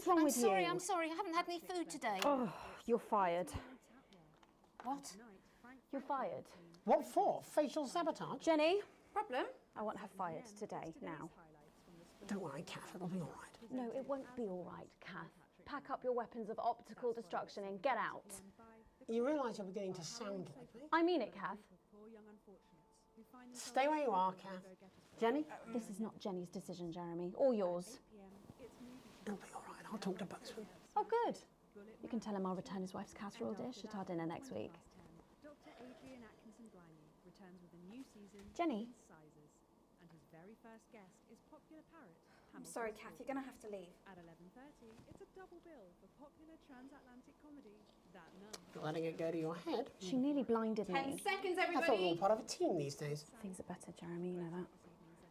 wrong with you? I'm sorry, I haven't had any food today. Oh, you're fired. What? You're fired. What for? Facial sabotage? Jenny, Problem? I want her fired today, now. Don't worry, Kath, it'll be all right. No, it won't be all right, Kath. Pack up your weapons of optical destruction and get out. You realise you're beginning to sound like me? I mean it, Kath. Stay where you are, Kath. Jenny? This is not Jenny's decision, Jeremy, or yours. It'll be all right. I'll talk to Buxton. Oh, good. You can tell him I'll return his wife's casserole dish at our dinner next week. Dr. Adrian Atkinson-Blimey returns with a new season, Jenny. Sizes, and his very first guest is popular parrot. I'm sorry, Kath, you're going to have to leave. At 11:30, it's a double bill for popular transatlantic comedy That Nun. Not letting it go to your head. She nearly blinded 10 me. seconds, I thought we were all everybody. part of a team these days. Things are better, Jeremy, you know that.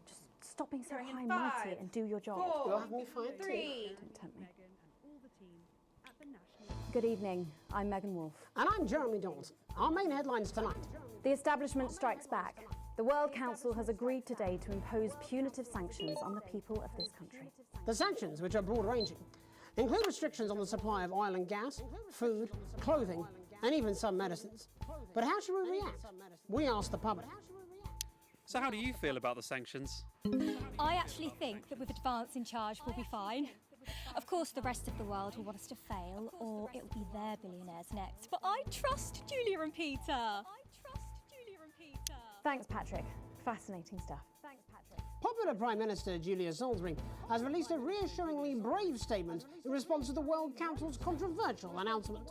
Just stop being so Going in high and mighty 5, and do your job. 4, You'll have me fired too. 3. Don't tempt me. Meghan and all the team at the National. Good evening. I'm Megan Wolf. And I'm Jeremy Dawson. Our main headlines tonight. The establishment strikes back. The World Council has agreed today to impose punitive sanctions on the people of this country. The sanctions, which are broad-ranging, include restrictions on the supply of oil and gas, food, clothing, and even some medicines. But how should we react? We asked the public. So how do you feel about the sanctions? I actually think that with Advance in charge we'll be fine. Of course the rest of the world will want us to fail, or it will be their billionaires next. But I trust Julia and Peter. Thanks, Patrick. Fascinating stuff. Thanks, Patrick. Popular Prime Minister Julia Salisbury has released a reassuringly brave statement in response to the World Council's controversial announcement.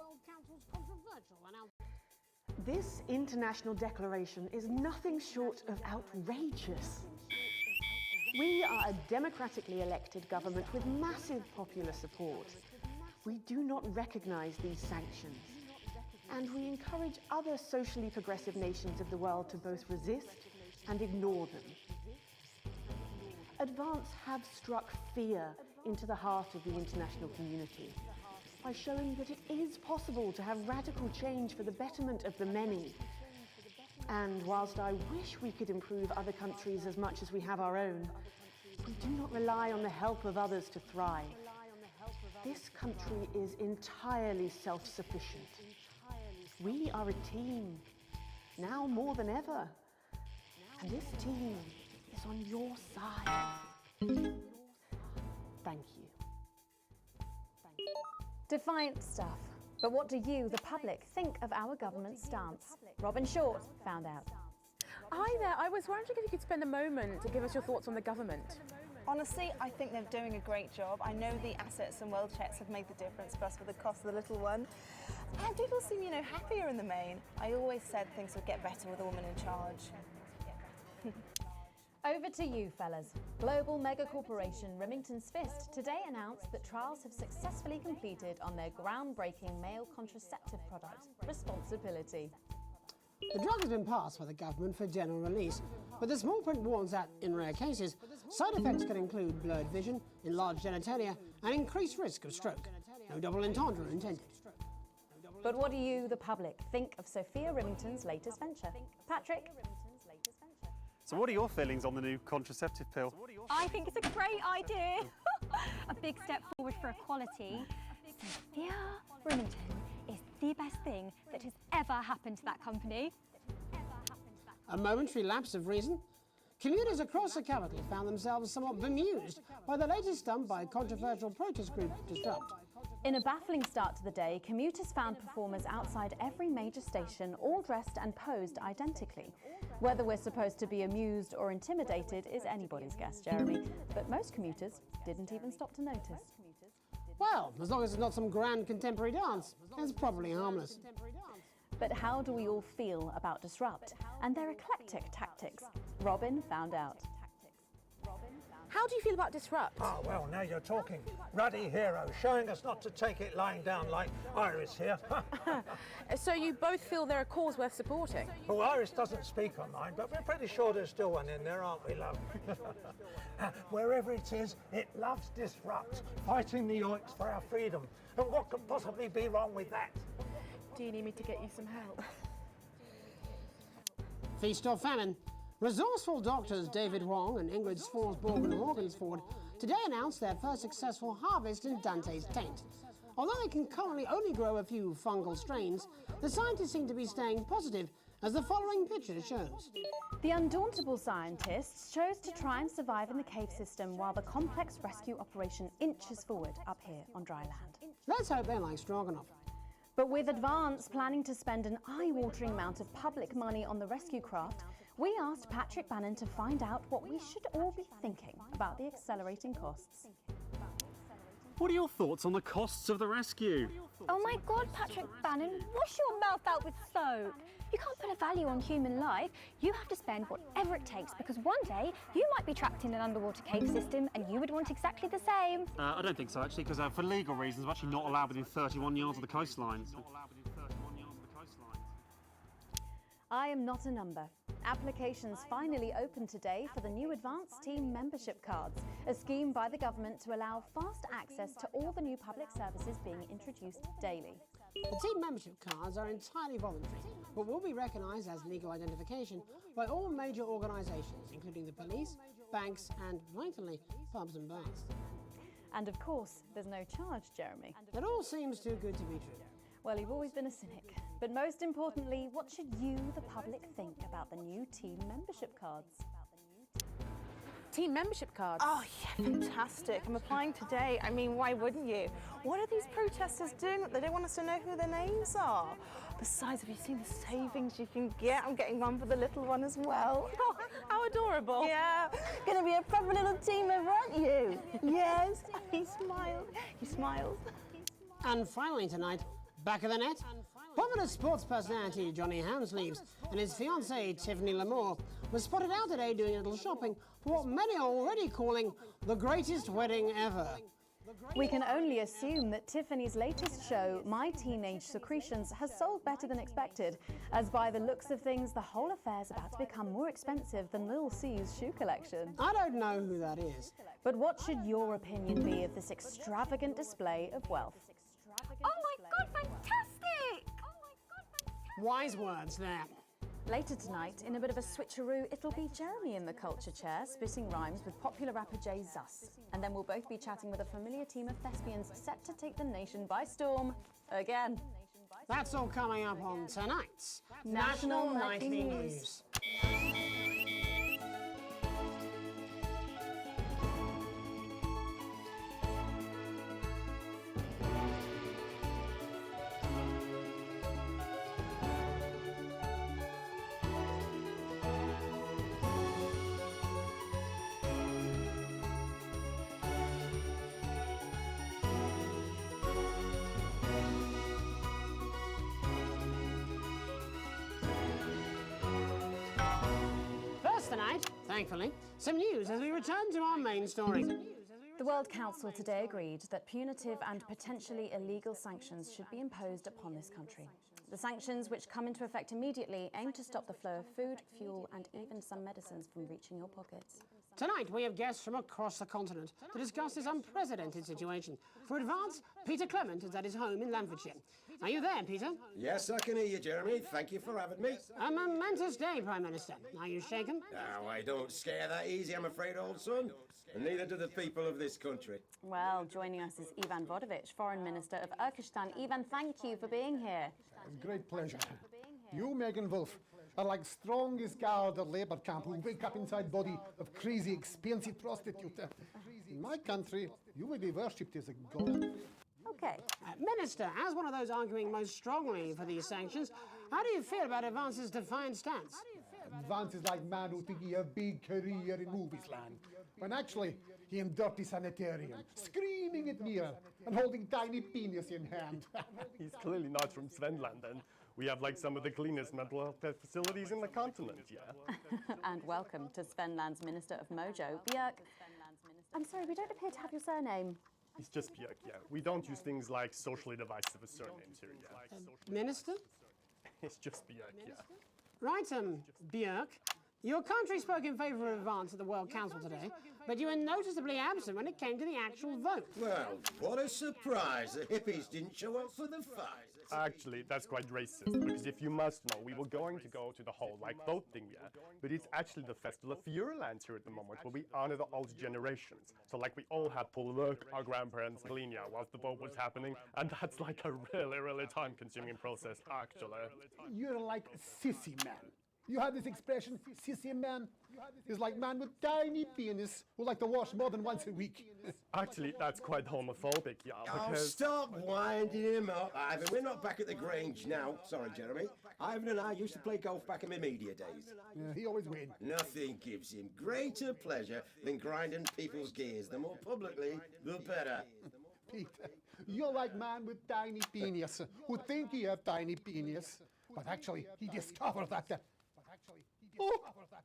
This international declaration is nothing short of outrageous. We are a democratically elected government with massive popular support. We do not recognise these sanctions, and we encourage other socially progressive nations of the world to both resist and ignore them. Advance have struck fear into the heart of the international community by showing that it is possible to have radical change for the betterment of the many. And whilst I wish we could improve other countries as much as we have our own, we do not rely on the help of others to thrive. This country is entirely self-sufficient. We are a team, now more than ever. And this team is on your side. Thank you. Defiant stuff. But what do you, the public, think of our government's stance? Robin Short found out. Hi there, I was wondering if you could spend a moment to give us your thoughts on the government. Honestly, I think they're doing a great job. I know the assets and wealth checks have made the difference for us with the cost of the little one. And people seem, happier in the main. I always said things would get better with a woman in charge. Over to you, fellas. Global mega corporation Remington's Fist today announced that trials have successfully completed on their groundbreaking male contraceptive product, Responsibility. The drug has been passed by the government for general release, but the small print warns that, in rare cases, side effects can include blurred vision, enlarged genitalia, and increased risk of stroke. No double entendre intended. But what do you, the public, think of Sophia Remington's latest venture? Patrick? So what are your feelings on the new contraceptive pill? I think it's a great idea. A big step forward for equality. Sophia Remington is the best thing that has ever happened to that company. A momentary lapse of reason? Commuters across the capital found themselves somewhat bemused by the latest stunt by controversial protest group Disrupt. In a baffling start to the day, commuters found performers outside every major station, all dressed and posed identically. Whether we're supposed to be amused or intimidated is anybody's guess, Jeremy. But most commuters didn't even stop to notice. Well, as long as it's not some grand contemporary dance, it's probably harmless. But how do we all feel about Disrupt and their eclectic tactics? Robin found out. How do you feel about Disrupt? Oh, well, now you're talking. Ruddy hero, showing us not to take it lying down like Iris here. So you both feel they're a cause worth supporting? Well, Iris doesn't speak online, but we're pretty sure there's still one in there, aren't we, love? Wherever it is, it loves Disrupt, fighting the yoinks for our freedom. And what could possibly be wrong with that? Do you need me to get you some help? Feast or famine? Resourceful doctors David Wong and Ingrid Sforsborg and Morgansford today announced their first successful harvest in Dante's taint. Although they can currently only grow a few fungal strains, the scientists seem to be staying positive, as the following picture shows. The undauntable scientists chose to try and survive in the cave system while the complex rescue operation inches forward up here on dry land. Let's hope they like stroganoff. But with Advance planning to spend an eye-watering amount of public money on the rescue craft, we asked Patrick Bannon to find out what we should all be thinking about the accelerating costs. What are your thoughts on the costs of the rescue? Oh my God, Patrick Bannon, wash your mouth out with soap. You can't put a value on human life. You have to spend whatever it takes, because one day you might be trapped in an underwater cave system and you would want exactly the same. I don't think so, actually, because for legal reasons, we're actually not allowed within 31 yards of the coastline. I am not a number. Applications finally opened today for the new Advanced Team membership cards, a scheme by the government to allow fast access to all the new public services being introduced daily. The team membership cards are entirely voluntary, but will be recognised as legal identification by all major organisations, including the police, banks and, vitally, pubs and bars. And of course, there's no charge, Jeremy. It all seems too good to be true. Well, you've always been a cynic. But most importantly, what should you, the public, think about the new team membership cards? Team membership cards? Oh, yeah, fantastic. I'm applying today. I mean, why wouldn't you? What are these protesters doing? They don't want us to know who their names are. Besides, have you seen the savings you can get? I'm getting one for the little one as well. Oh, how adorable. Yeah, gonna be a proper little team member, aren't you? Yes, he smiled. He smiled. And finally tonight, back of the net, popular sports personality Johnny Hamsleeves and his fiancée Tiffany Lamore were spotted out today doing a little shopping for what many are already calling the greatest wedding ever. We can only assume that Tiffany's latest show, My Teenage Secretions, has sold better than expected, as by the looks of things, the whole affair's about to become more expensive than Lil C's shoe collection. I don't know who that is. But what should your opinion be of this extravagant display of wealth? Oh my God, fantastic! Wise words there. Later tonight, in a bit of a switcheroo, it'll be Jeremy in the culture chair, spitting rhymes with popular rapper Jay Zus. And then we'll both be chatting with a familiar team of thespians set to take the nation by storm again. That's all coming up on tonight's National Nightly News. Tonight, thankfully, some news as we return to our main story. The World Council today agreed that punitive and potentially illegal sanctions should be imposed upon this country. The sanctions, which come into effect immediately, aim to stop the flow of food, fuel and even some medicines from reaching your pockets. Tonight, we have guests from across the continent to discuss this unprecedented situation. For Advance, Peter Clement is at his home in Lamfordshire. Are you there, Peter? Yes, I can hear you, Jeremy. Thank you for having me. A momentous day, Prime Minister. Are you shaken? Oh, I don't scare that easy, I'm afraid, old son. And neither do the people of this country. Well, joining us is Ivan Vodovich, Foreign Minister of Urkistan. Ivan, thank you for being here. It's a great pleasure. You, Megan Wolf, are like strongest guard at Labour camp who wake up inside body of crazy, expensive prostitute. In my country, you will be worshipped as a god. Okay. Minister, as one of those arguing most strongly for these sanctions, how do you feel about Advance's defiant stance? Advance is like man who thinking a big career in movies land, when actually he in dirty sanitarium, screaming at mirror and holding tiny penis in hand. He's clearly not from Svenland, and we have like some of the cleanest mental health facilities in the continent, yeah. And welcome to Svenland's Minister of Mojo, Björk. I'm sorry, we don't appear to have your surname. It's just Björk, yeah. We don't use things like socially divisive surnames here, yeah. Minister? It's just Björk, yeah. Right, Björk. Your country spoke in favour of Advance at the World Council today, but you were noticeably absent when it came to the actual vote. Well, what a surprise. The hippies didn't show up for the fight. Actually, that's quite racist, because if you must know, we were going to go to the whole, like, boat thing, yeah? But it's actually the Festival of Feuerland here at the moment, where we honor the old generations. So, like, we all had to work our grandparents' linear whilst the boat was happening, and that's like a really, really time-consuming process, actually. You're like sissy man. You have this expression, sissy man? It's like man with tiny penis who like to wash more than once a week. Actually, that's quite homophobic, yeah, Oh, because... stop winding him up, Ivan. We're not back at the Grange now. Sorry, Jeremy. Ivan and I used to play golf back in my media days. Yeah, he always wins. Nothing gives him greater pleasure than grinding people's gears. The more publicly, the better. Peter, you're like man with tiny penis who think he have tiny penis, but actually he discovered that. Oh,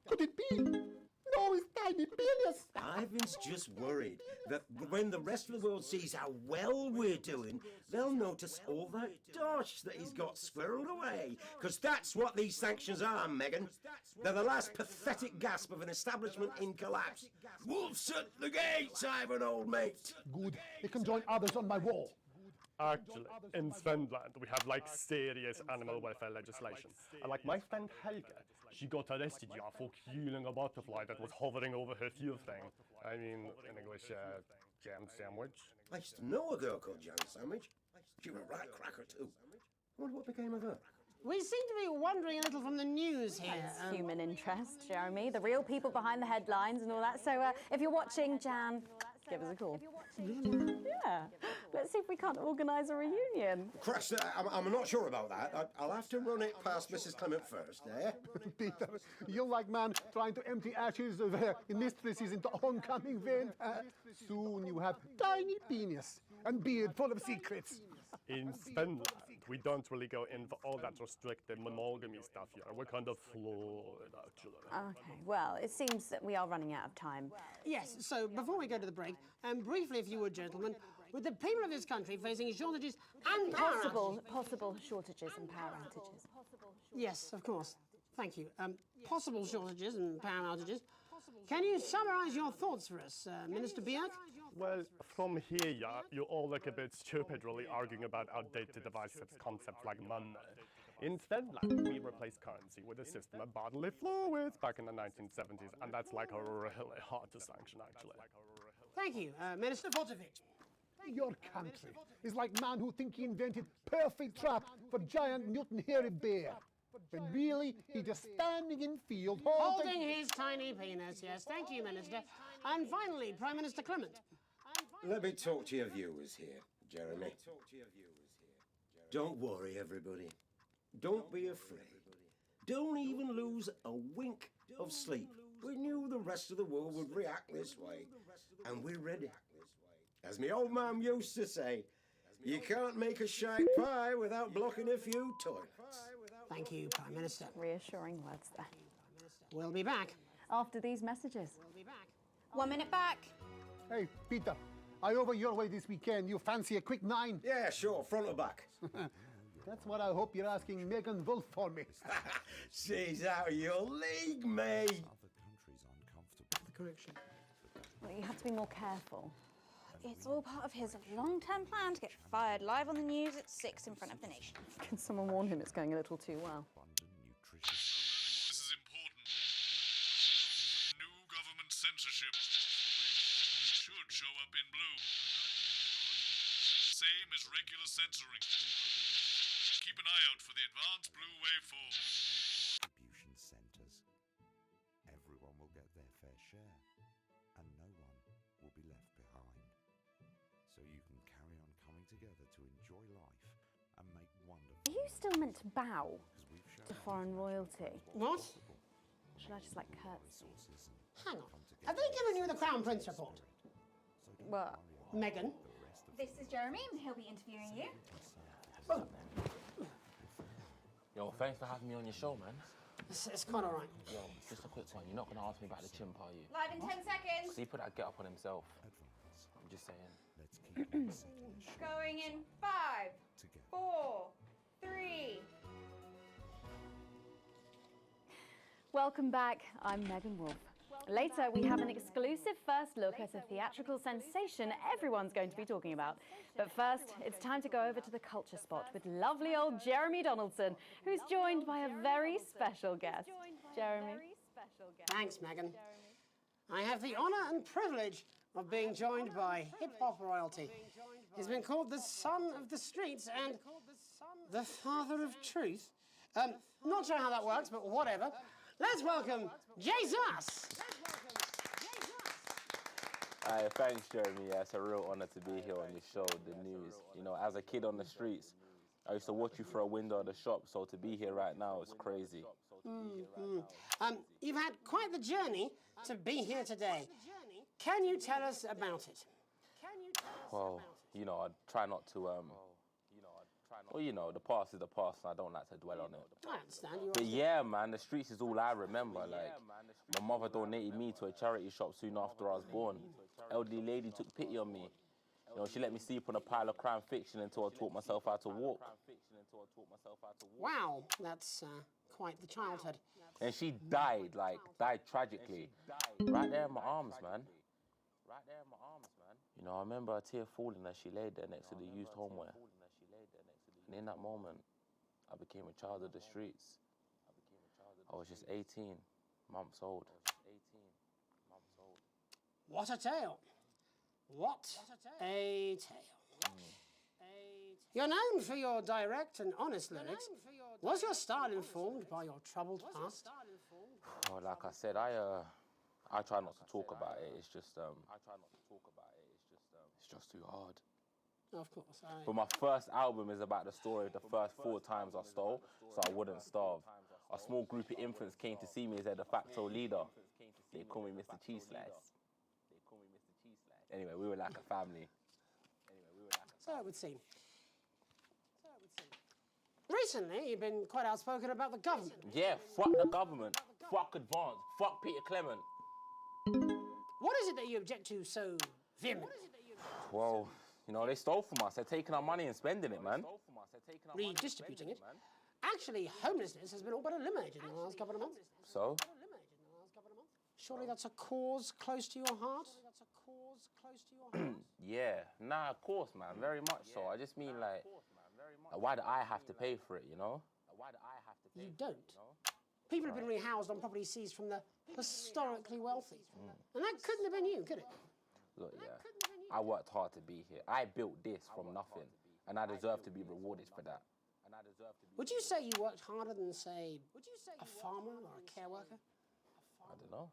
could it be? No, it's tiny penis. Ivan's just worried that when the rest of the world sees how well we're doing, they'll notice all that dosh that he's got squirreled away. Because that's what these sanctions are, Megan. They're the last pathetic gasp of an establishment in collapse. Wolves at the gates, Ivan, old mate. Good. He can join others on my wall. Actually, in Svenland, we have, like, serious animal welfare legislation. And, like, my friend Helge, she got arrested, yeah, for killing a butterfly that was hovering over her fuel thing. I mean, in English, jam sandwich. I used to know a girl called Jam Sandwich. She was a right cracker, too. I wonder what became of her. We seem to be wandering a little from the news here. It's human interest, Jeremy. The real people behind the headlines and all that. So if you're watching, Jan, give us a call. Yeah. Let's see if we can't organise a reunion. Christ, I'm not sure about that. I'll have to run it past Mrs. Clement first, eh? Peter, you're like man trying to empty ashes of mistresses into oncoming vent. Soon you have tiny penis and beard full of secrets. In Svenland, we don't really go in for all that restricted monogamy stuff here. We're kind of fluid, actually. Okay, well, it seems that we are running out of time. Yes, so before we go to the break, briefly, if you would, gentlemen, with the people of this country facing shortages and power Possible shortages and power outages. Yes, of course. Thank you. Possible shortages and power outages. Can you summarise your thoughts for us, Minister Bjerk? Well, from here, yeah, you all look a bit stupid really arguing about outdated divisive concepts like money. In Svenland, we replaced currency with a system of bodily fluids back in the 1970s, and that's like really hard to sanction, actually. Thank you, Minister Potovic. Your country is like man who think he invented perfect trap for giant Newton hairy bear. When really, he's just standing in field Holding his tiny penis, yes. Thank you, Minister. And finally, Prime Minister Clement. Let me talk to your viewers here, Jeremy. Don't worry, everybody. Don't be afraid. Don't even lose a wink of sleep. We knew the rest of the world would react this way, and we're ready. As my old man used to say, you can't make a shite pie without blocking a few toilets. Thank you, Prime Minister. Reassuring words there. We'll be back. After these messages. We'll be back. 1 minute back. Hey, Peter, I over your way this weekend. You fancy a quick 9? Yeah, sure, front or back. That's what I hope you're asking Megan Wolf for me. She's out of your league, mate. The correction. Well, you have to be more careful. It's all part of his long-term plan to get fired live on the news at 6 in front of the nation. Can someone warn him it's going a little too well? This is important. New government censorship should show up in blue. Same as regular censoring. Keep an eye out for the advanced blue waveform. Distribution centres. Everyone will get their fair share, and no one will be left behind. So you can carry on coming together to enjoy life and make wonderful. Are you still meant to bow to foreign royalty? What? Should I just like curtsy? Hang on. Have they given you the Crown Prince report? What? Megan? This is Jeremy. He'll be interviewing you. Yo, thanks for having me on your show, man. It's quite all right. Yo, just a quick one. You're not going to ask me about the chimp, are you? Live in 10 seconds. See, he put that get up on himself. I'm just saying. Going in 5, 4, 3. Welcome back. I'm Megan Wolf. Later, we have an exclusive first look at a theatrical sensation everyone's going to be talking about. But first, it's time to go over to the culture spot with lovely old Jeremy Donaldson, who's joined by a very special guest. Jeremy. Thanks, Megan. I have the honour and privilege of being joined by hip-hop royalty. He's been called the son of the streets and the father of truth. Not sure how that works, but whatever. Let's welcome Jesus! Aye, thanks, Jeremy. Yeah, it's a real honour to be here on your show, The News. You know, as a kid on the streets, I used to watch you through a window of the shop, so to be here right now is crazy. You've had quite the journey to be here today. Can you tell us about it? Well, you know, I try not to, well, you know, the past is the past, and I don't like to dwell on it. I understand. But yeah, man, the streets is all I remember. Like, my mother donated me to a charity shop soon after I was born. Elderly lady took pity on me. You know, she let me sleep on a pile of crime fiction until I taught myself how to walk. Wow, that's quite the childhood. And she died tragically. Right there in my arms, man. You know, I remember a tear falling as she laid there next to the used homeware. And in that moment, I became a child of the streets. I was just 18 months old. What a tale. What a tale. You're known for your direct and honest lyrics. Was your style informed by your troubled past? Well, like I said, I try not to talk about it. It's just too hard. Of course. But my first album is about the story of the first 4 times I stole, so I wouldn't starve. A small group of infants came to see me as their de facto leader. They call me Mr. Cheese Slice. Anyway, we were like a family. So it would seem. Recently, you've been quite outspoken about the government. Yeah, fuck the government. Fuck Advance. Fuck Peter Clement. What is it that you object to so vehemently? Well, you know, they stole from us. They're taking our money and spending it, man. Redistributing it. Actually, homelessness has been all but eliminated in the last couple of months. So? Surely that's a cause close to your heart? Yeah, nah, of course, man, very much so. I just mean, like, why do I have to pay for it, you know? You don't. People have been rehoused on property seized from the historically wealthy. And that couldn't have been you, could it? Look, yeah, I worked hard to be here. I built this from nothing, and I deserve to be rewarded for that. Would you say you worked harder than, say, a farmer or a care worker? I don't know.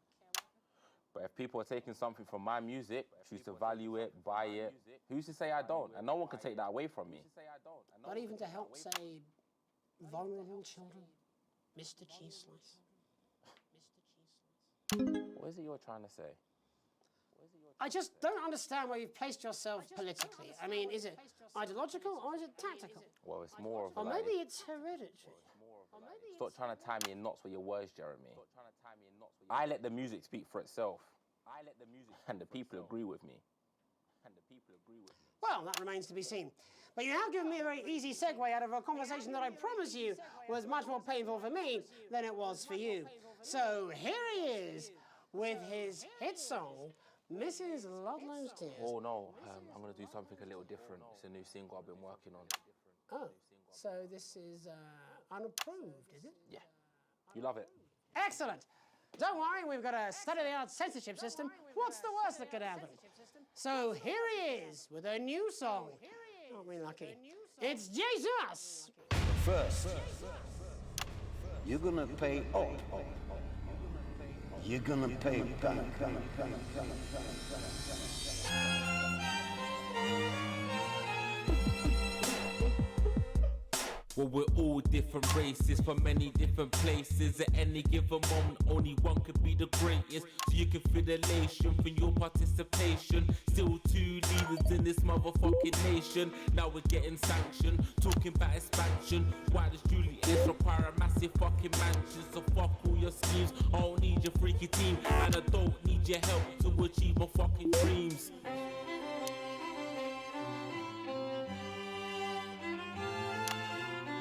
But if people are taking something from my music, choose to value it, buy it, who's to say I don't? And no one can take that away from me. Not even to help, say, vulnerable children? Mr. Cheese Slice. What is it you're trying to say? I just don't understand where you've placed yourself politically. I mean, is it ideological or is it tactical? Well, it's more of Or like... maybe it's hereditary. Stop trying to tie me in knots with your words, Jeremy. I let the music speak for itself. And the people agree with me. Well, that remains to be seen. But you have given me a very easy segue out of a conversation that I promise you was much more painful for me than it was for you. So here he is with his hit song, Mrs. Ludlow's Tears. Oh, no, I'm going to do something a little different. It's a new single I've been working on. Oh, so this is unapproved, is it? Yeah. You love it? Excellent. Don't worry, we've got a state-of-the-art censorship system. What's the worst that could happen? So here he is with a new song. Aren't we lucky? It's Jesus! First, you're gonna pay up. You're gonna pay back. Well, we're all different races from many different places. At any given moment, only one could be the greatest. So you can feel the elation from your participation. Still 2 leaders in this motherfucking nation. Now we're getting sanctioned, talking about expansion. Why does Julius require a massive fucking mansion? So fuck all your schemes, I don't need your freaky team. And I don't need your help to achieve my fucking dreams.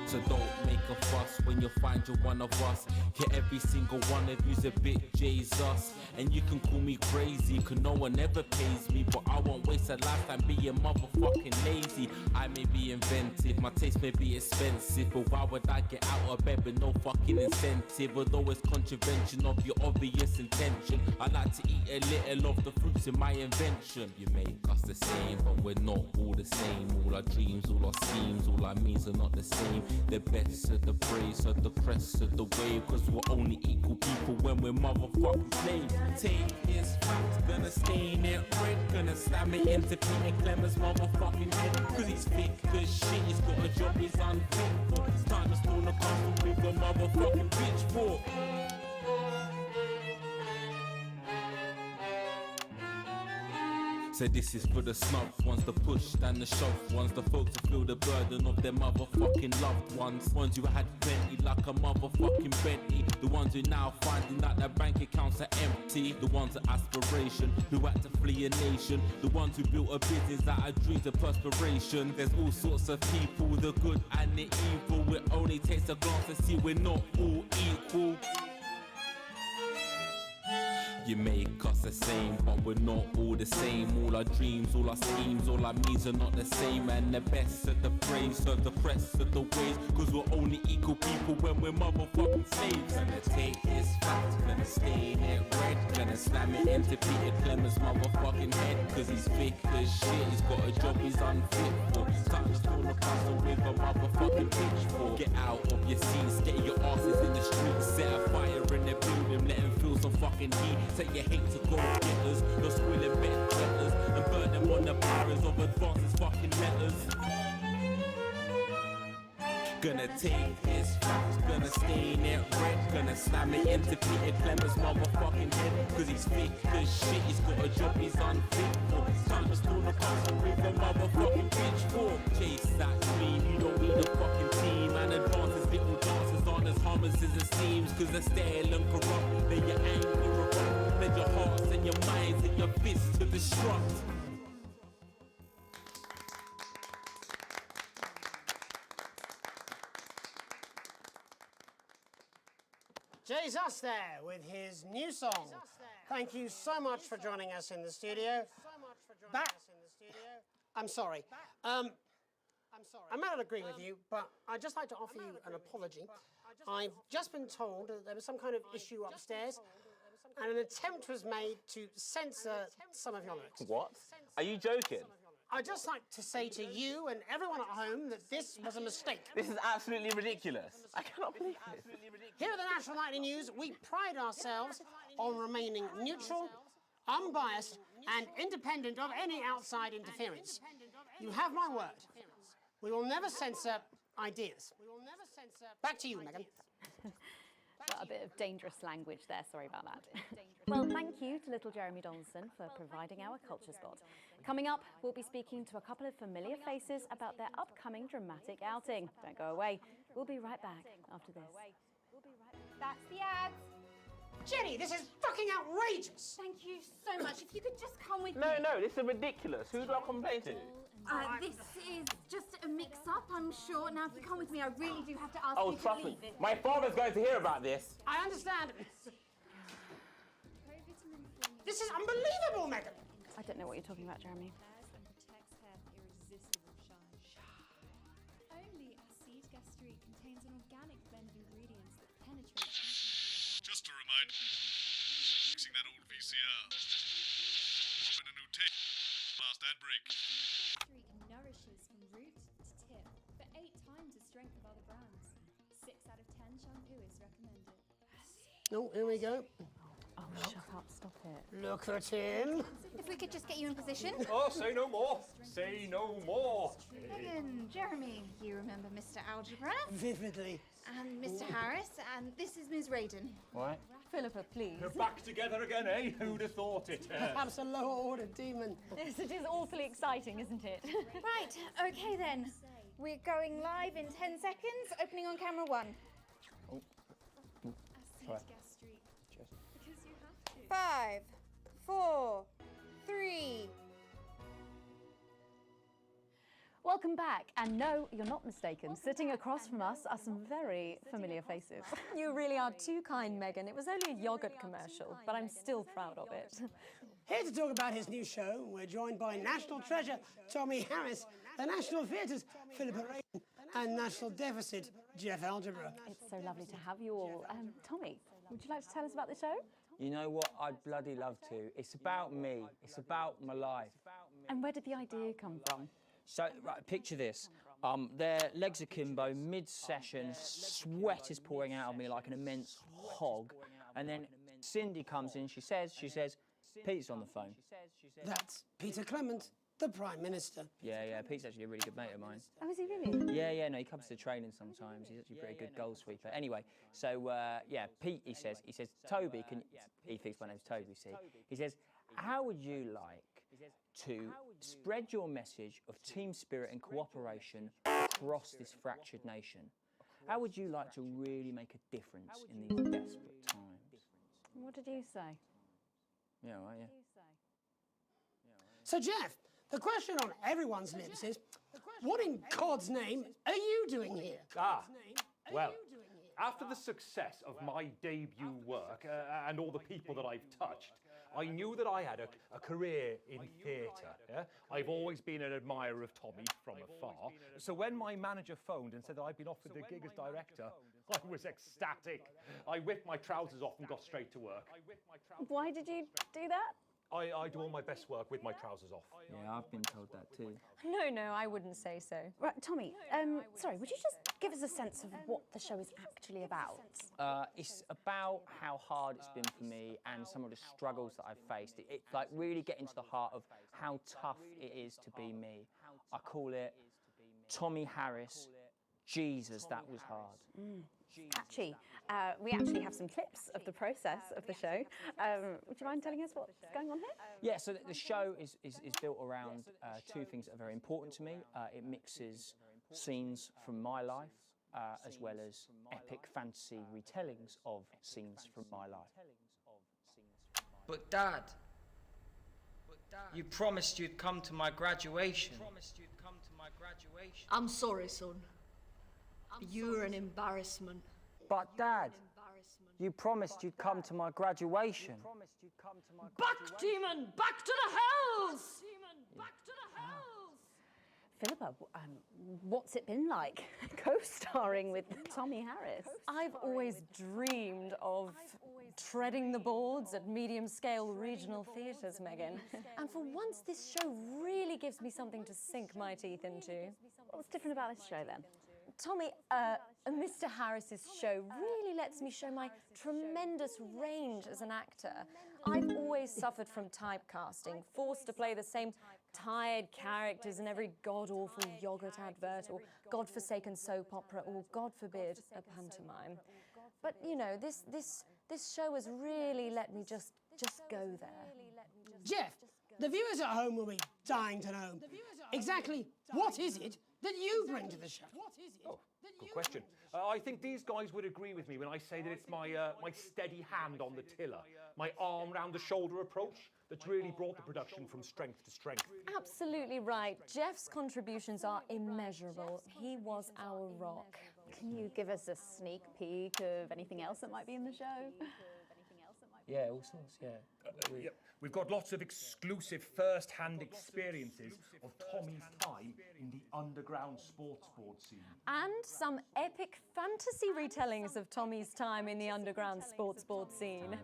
So don't make a fuss when you find you're one of us. Yeah, every single one of you's a bit Jesus. And you can call me crazy, cause no one ever pays me. But I won't waste a lifetime being motherfucking lazy. I may be inventive, my taste may be expensive, but why would I get out of bed with no fucking incentive? Although it's contravention of your obvious intention, I like to eat a little of the fruits in my invention. You make us the same, but we're not all the same. All our dreams, all our schemes, all our means are not the same. The best of the praise, of the crest of the wave, cause we're only equal people when we're motherfucking slaves. Take this fact, gonna stain it red, gonna slam it into Peter Clemens' motherfucking head, cause he's thick as shit, he's got a job he's unfit for. It's time to storm the castle with a motherfucking pitchfork. So this is for the snub ones, the push and the shove ones, the folks who feel the burden of their motherfucking loved ones. Ones who had plenty like a motherfucking Bentley. The ones who now finding that their bank accounts are empty. The ones of aspiration who had to flee a nation. The ones who built a business out of dreams of perspiration. There's all sorts of people, the good and the evil. It only takes a glance to see we're not all equal. You make us the same, but we're not all the same. All our dreams, all our schemes, all our means are not the same. And the best of the praise, serve the crest of the ways, cause we're only equal people when we're motherfucking slaves. Gonna take this fact, gonna stain it red, gonna slam it into Peter Clemens' motherfucking head, cause he's thick as shit, he's got a job he's unfit for. Time to storm the castle with a motherfucking pitchfork. Get out of your seats, get your asses in the streets, set a fire in the building, let them feel some fucking heat. Say you hate to go getters, no squilling bet checkers, and burn them on the powers of advances fucking letters. Gonna take this fact, gonna stain it red, gonna slam it into Peter Clemens' motherfucking head, cause he's thick as shit, he's got a job he's unfit for. Time to storm the castle with a motherfucking pitchfork. Chase that dream, you don't need a fucking team, and advances little dances aren't as harmless as it seems, cause they're stale and corrupt, then your anger erupt, then your hearts and your minds and your fists to destruct. Jesus there with his new song. Thank you so much for joining us in the studio. I'm sorry. I may not agree with you, but I'd just like to offer you an apology. I've just been told that there was some kind of issue upstairs, and an attempt was made to censor some of your lyrics. What? Are you joking? I'd just like to say to you and everyone at home that this was a mistake. This is absolutely ridiculous. I cannot believe this. Here at the National Nightly News, we pride ourselves on remaining neutral, unbiased, and independent of any outside interference. You have my word. We will never censor ideas. Back to you, Megan. Well, a bit of dangerous language there, sorry about that. Well, thank you to little Jeremy Donaldson for providing our culture spot. Coming up, we'll be speaking to a couple of familiar faces about their upcoming dramatic outing. Don't go away. We'll be right back after this. That's the ads. Jenny, this is fucking outrageous! Thank you so much. If you could just come with me. No, this is ridiculous. Who do I complain to? This is just a mix-up, I'm sure. Now, if you come with me, I really do have to ask Oh, you to trust me. leave it. My father's going to hear about this. I understand. This is unbelievable, Megan! I don't know what you're talking about, Jeremy. Only Acid Gastrique contains an organic blend of ingredients that penetrate. Just a reminder, fixing that old VCR. Pop in a new tape. Last ad break. Gastrique nourishes from root to tip for 8 times the strength of other brands. 6 out of 10 shampoo is recommended. Oh, here we go. Oh, shut up, stop it. Look at him. If we could just get you in position. Oh, say no more. Say no more. Megan, Jeremy, you remember Mr. Algebra? Vividly. And Mr. Harris, and this is Ms. Radin. What? Philippa, please. We're back together again, eh? Who'd have thought it? Perhaps a lower order demon. Yes, it is awfully exciting, isn't it? Right, okay then. We're going live in 10 seconds, opening on camera 1. Oh. Acid Gastrique. Because you have to. 5, 4, 3. Welcome back. And no, you're not mistaken. Sitting across from us are some very familiar faces. You really are too kind, Megan. It was only a yogurt commercial, but I'm still proud of it. Here to talk about his new show, we're joined by National Treasure Tommy Harris, the National Theatre's Philippa Raven, and National Deficit Jeff Algebra. It's so lovely to have you all. Tommy, would you like to tell us about the show? You know what? I'd bloody love to. It's about me. It's about my life. And where did the idea come from? So, right, picture this. Their legs akimbo, mid-session, sweat is pouring out of me like an immense hog. And then Cindy comes in, she says, Pete's on the phone. That's Peter Clement, the Prime Minister. Yeah, Pete's actually a really good mate of mine. Oh, is he really? Yeah, no, he comes to training sometimes. He's actually a pretty good goal sweeper. Anyway, so, Pete, he says, Toby, he thinks my name's Toby, see? He says, how would you like to spread your message of team spirit and cooperation across this fractured nation? How would you like to really make a difference in these desperate times? What did you say? Yeah, right, yeah. So, Jeff, the question on everyone's lips is, what in God's name are you doing here? Well, after the success of my debut work and all the people that I've touched, I knew that I had a career in theatre. Yeah? I've always been an admirer of Tommy from afar. So when my manager phoned and said that I'd been offered the gig as director, I was ecstatic. I whipped my trousers off and got straight to work. Why did you do that? I do all my best work with my trousers off. Yeah, I've been told that too. No, I wouldn't say so. Right, Tommy, sorry, would you just give us a sense of what the show is actually about? It's about how hard it's been for me and some of the struggles that I've faced. It like really getting to the heart of how tough it is to be me. I call it Tommy Harris, Jesus, that was hard. Catchy. We actually have some clips of the process of the show. Would you mind telling us what's going on here? Yeah, so the show is built around two things that are very important to me. It mixes scenes from my life as well as epic fantasy retellings of scenes from my life. But Dad, you promised you'd come to my graduation. I'm sorry, son. You're an embarrassment. But Dad, you promised you'd come to my graduation. Back, demon! Back to the hells! Back to the hells! Philippa, what's it been like co-starring with Tommy Harris? I've always dreamed of treading the boards at medium-scale regional theatres, Megan. And for once, this show really gives me something to sink my teeth into. What's different about this show, then? Tommy, Mr. Harris's show really lets me show my tremendous range as an actor. I've always suffered from typecasting, forced to play the same tired characters in every god-awful yogurt advert or godforsaken soap opera or, God forbid, a pantomime. But, you know, this show has really let me just go there. Jeff, the viewers at home will be dying to know exactly what is it that you bring to the show? Good question. I think these guys would agree with me when I say that it's my steady hand on the tiller, my arm round the shoulder approach that's really brought the production from strength to strength. Absolutely right. Jeff's contributions are immeasurable. He was our rock. Can you give us a sneak peek of anything else that might be in the show? Yeah, all sorts, yeah. Yep. We've got lots of exclusive first-hand experiences of Tommy's time in the underground sports board scene. And some epic fantasy retellings of Tommy's time in the underground sports board scene.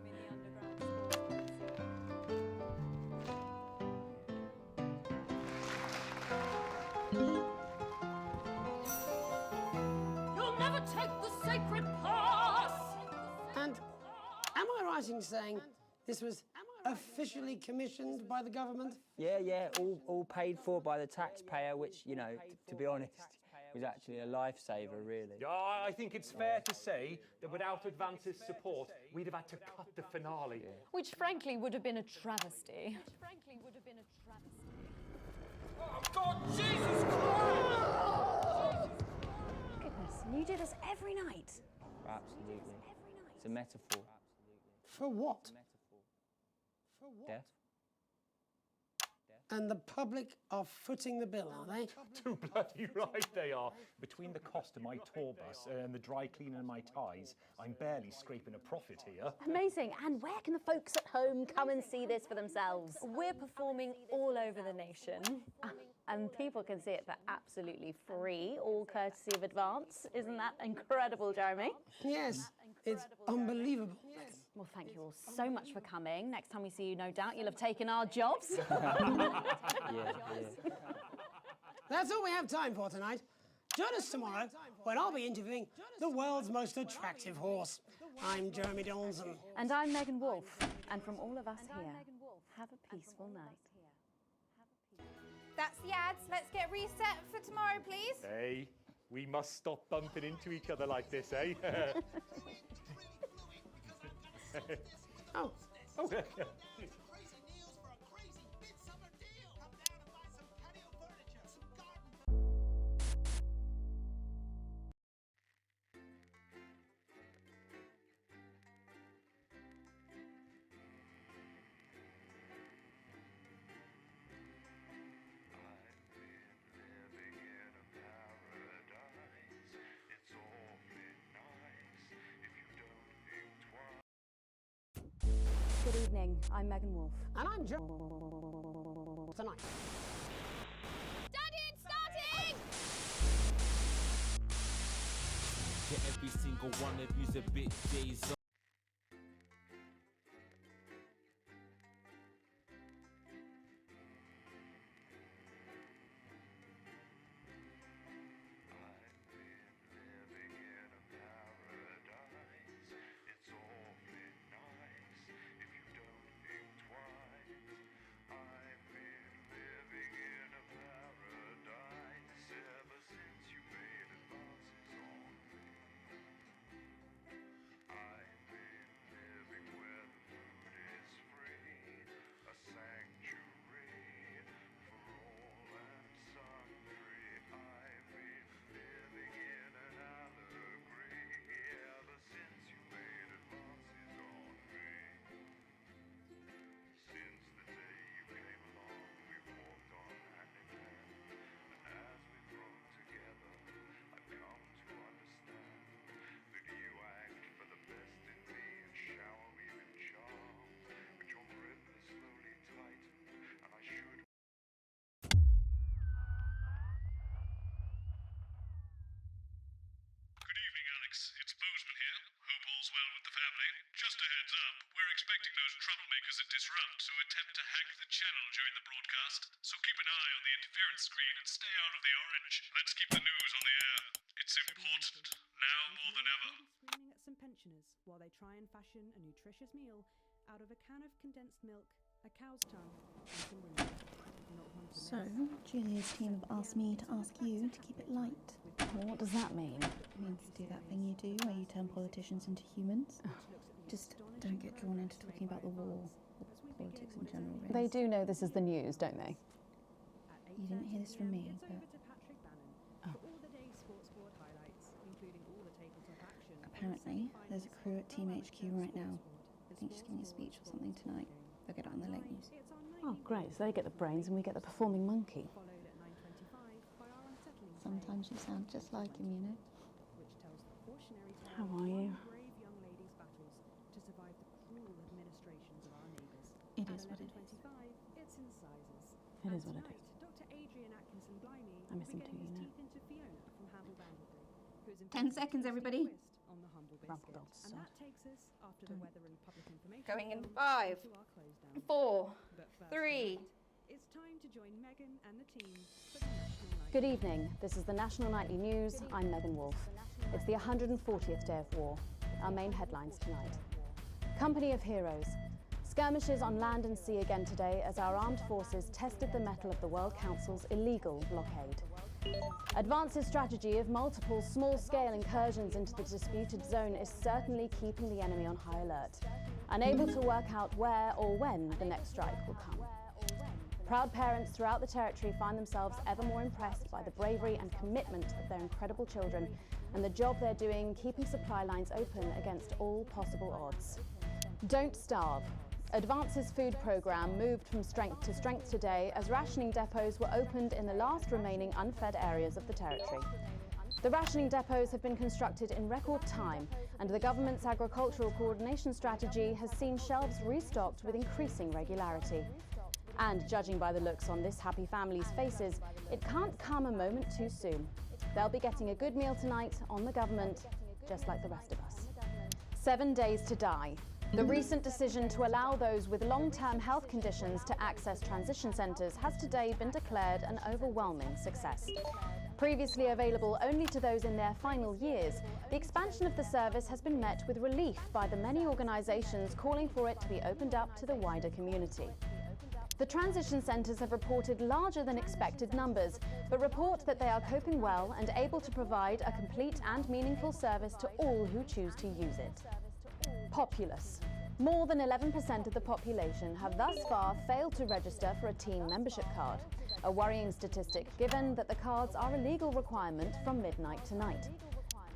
You'll never take the sacred path! And am I right in saying this was officially commissioned by the government? Yeah, all paid for by the taxpayer, which, you know, to be honest, was actually a lifesaver, really. I think it's fair to say that without Advance's support, we'd have had to cut the finale. Which frankly would have been a travesty. Oh, God, Jesus Christ! Goodness, and you do this every night? Absolutely. It's a metaphor. For what? Death. And the public are footing the bill, are they? Too bloody right they are. Between the cost of my tour bus and the dry cleaning of my ties, I'm barely scraping a profit here. Amazing. And where can the folks at home come and see this for themselves? We're performing all over the nation. And people can see it for absolutely free, all courtesy of Advance. Isn't that incredible, Jeremy? Yes, it's unbelievable. Well, thank you all so much for coming. Next time we see you, no doubt, you'll have taken our jobs. That's all we have time for tonight. Join us tomorrow when I'll be interviewing the world's most attractive horse. I'm Jeremy Donaldson. And I'm Megan Wolf. And from all of us here, have a peaceful night. That's the ads. Let's get reset for tomorrow, please. Hey, we must stop bumping into each other like this, eh? Oh. Oh. Good evening, I'm Megan Wolf. And I'm Joe. Tonight. Daddy, it's starting! To every single one of you's a bit days off. It's Bozeman here. Hope all's well with the family. Just a heads up, we're expecting those troublemakers at Disrupt to attempt to hack the channel during the broadcast, so keep an eye on the interference screen and stay out of the orange. Let's keep the news on the air. It's important, now more than ever. Screaming at some pensioners while they try and fashion a nutritious meal out of a can of condensed milk, a cow's tongue, and some window. So, Julia's team have asked me to ask you to keep it light. Well, what does that mean? It means do that thing you do where you turn politicians into humans. Just don't get drawn into talking about the war or politics in general, really. They do know this is the news, don't they? You didn't hear this from me, but apparently there's a crew at Team HQ right now. I think she's giving a speech or something tonight. They'll get it on the late news. Oh, great. So they get the brains and we get the performing monkey. Sometimes you sound just like him, you know. How are you? It is what it is. It is what it is. I miss him too, you know. 10 seconds, everybody. Going in 5, 4, 3. It's time to join Megan and the team for the National Night. Good evening. This is the National Nightly News. I'm Megan Wolf. It's the 140th day of war. Our main headlines tonight. Company of Heroes. Skirmishes on land and sea again today as our armed forces tested the mettle of the World Council's illegal blockade. Advance's strategy of multiple small-scale incursions into the disputed zone is certainly keeping the enemy on high alert, unable to work out where or when the next strike will come. Proud parents throughout the territory find themselves ever more impressed by the bravery and commitment of their incredible children and the job they're doing keeping supply lines open against all possible odds. Don't starve. Advance's food programme moved from strength to strength today as rationing depots were opened in the last remaining unfed areas of the territory. The rationing depots have been constructed in record time, and the government's agricultural coordination strategy has seen shelves restocked with increasing regularity. And judging by the looks on this happy family's faces, it can't come a moment too soon. They'll be getting a good meal tonight on the government, just like the rest of us. 7 days to die. The recent decision to allow those with long-term health conditions to access transition centres has today been declared an overwhelming success. Previously available only to those in their final years, the expansion of the service has been met with relief by the many organisations calling for it to be opened up to the wider community. The transition centres have reported larger than expected numbers, but report that they are coping well and able to provide a complete and meaningful service to all who choose to use it. Populace. More than 11% of the population have thus far failed to register for a team membership card, a worrying statistic given that the cards are a legal requirement from midnight tonight.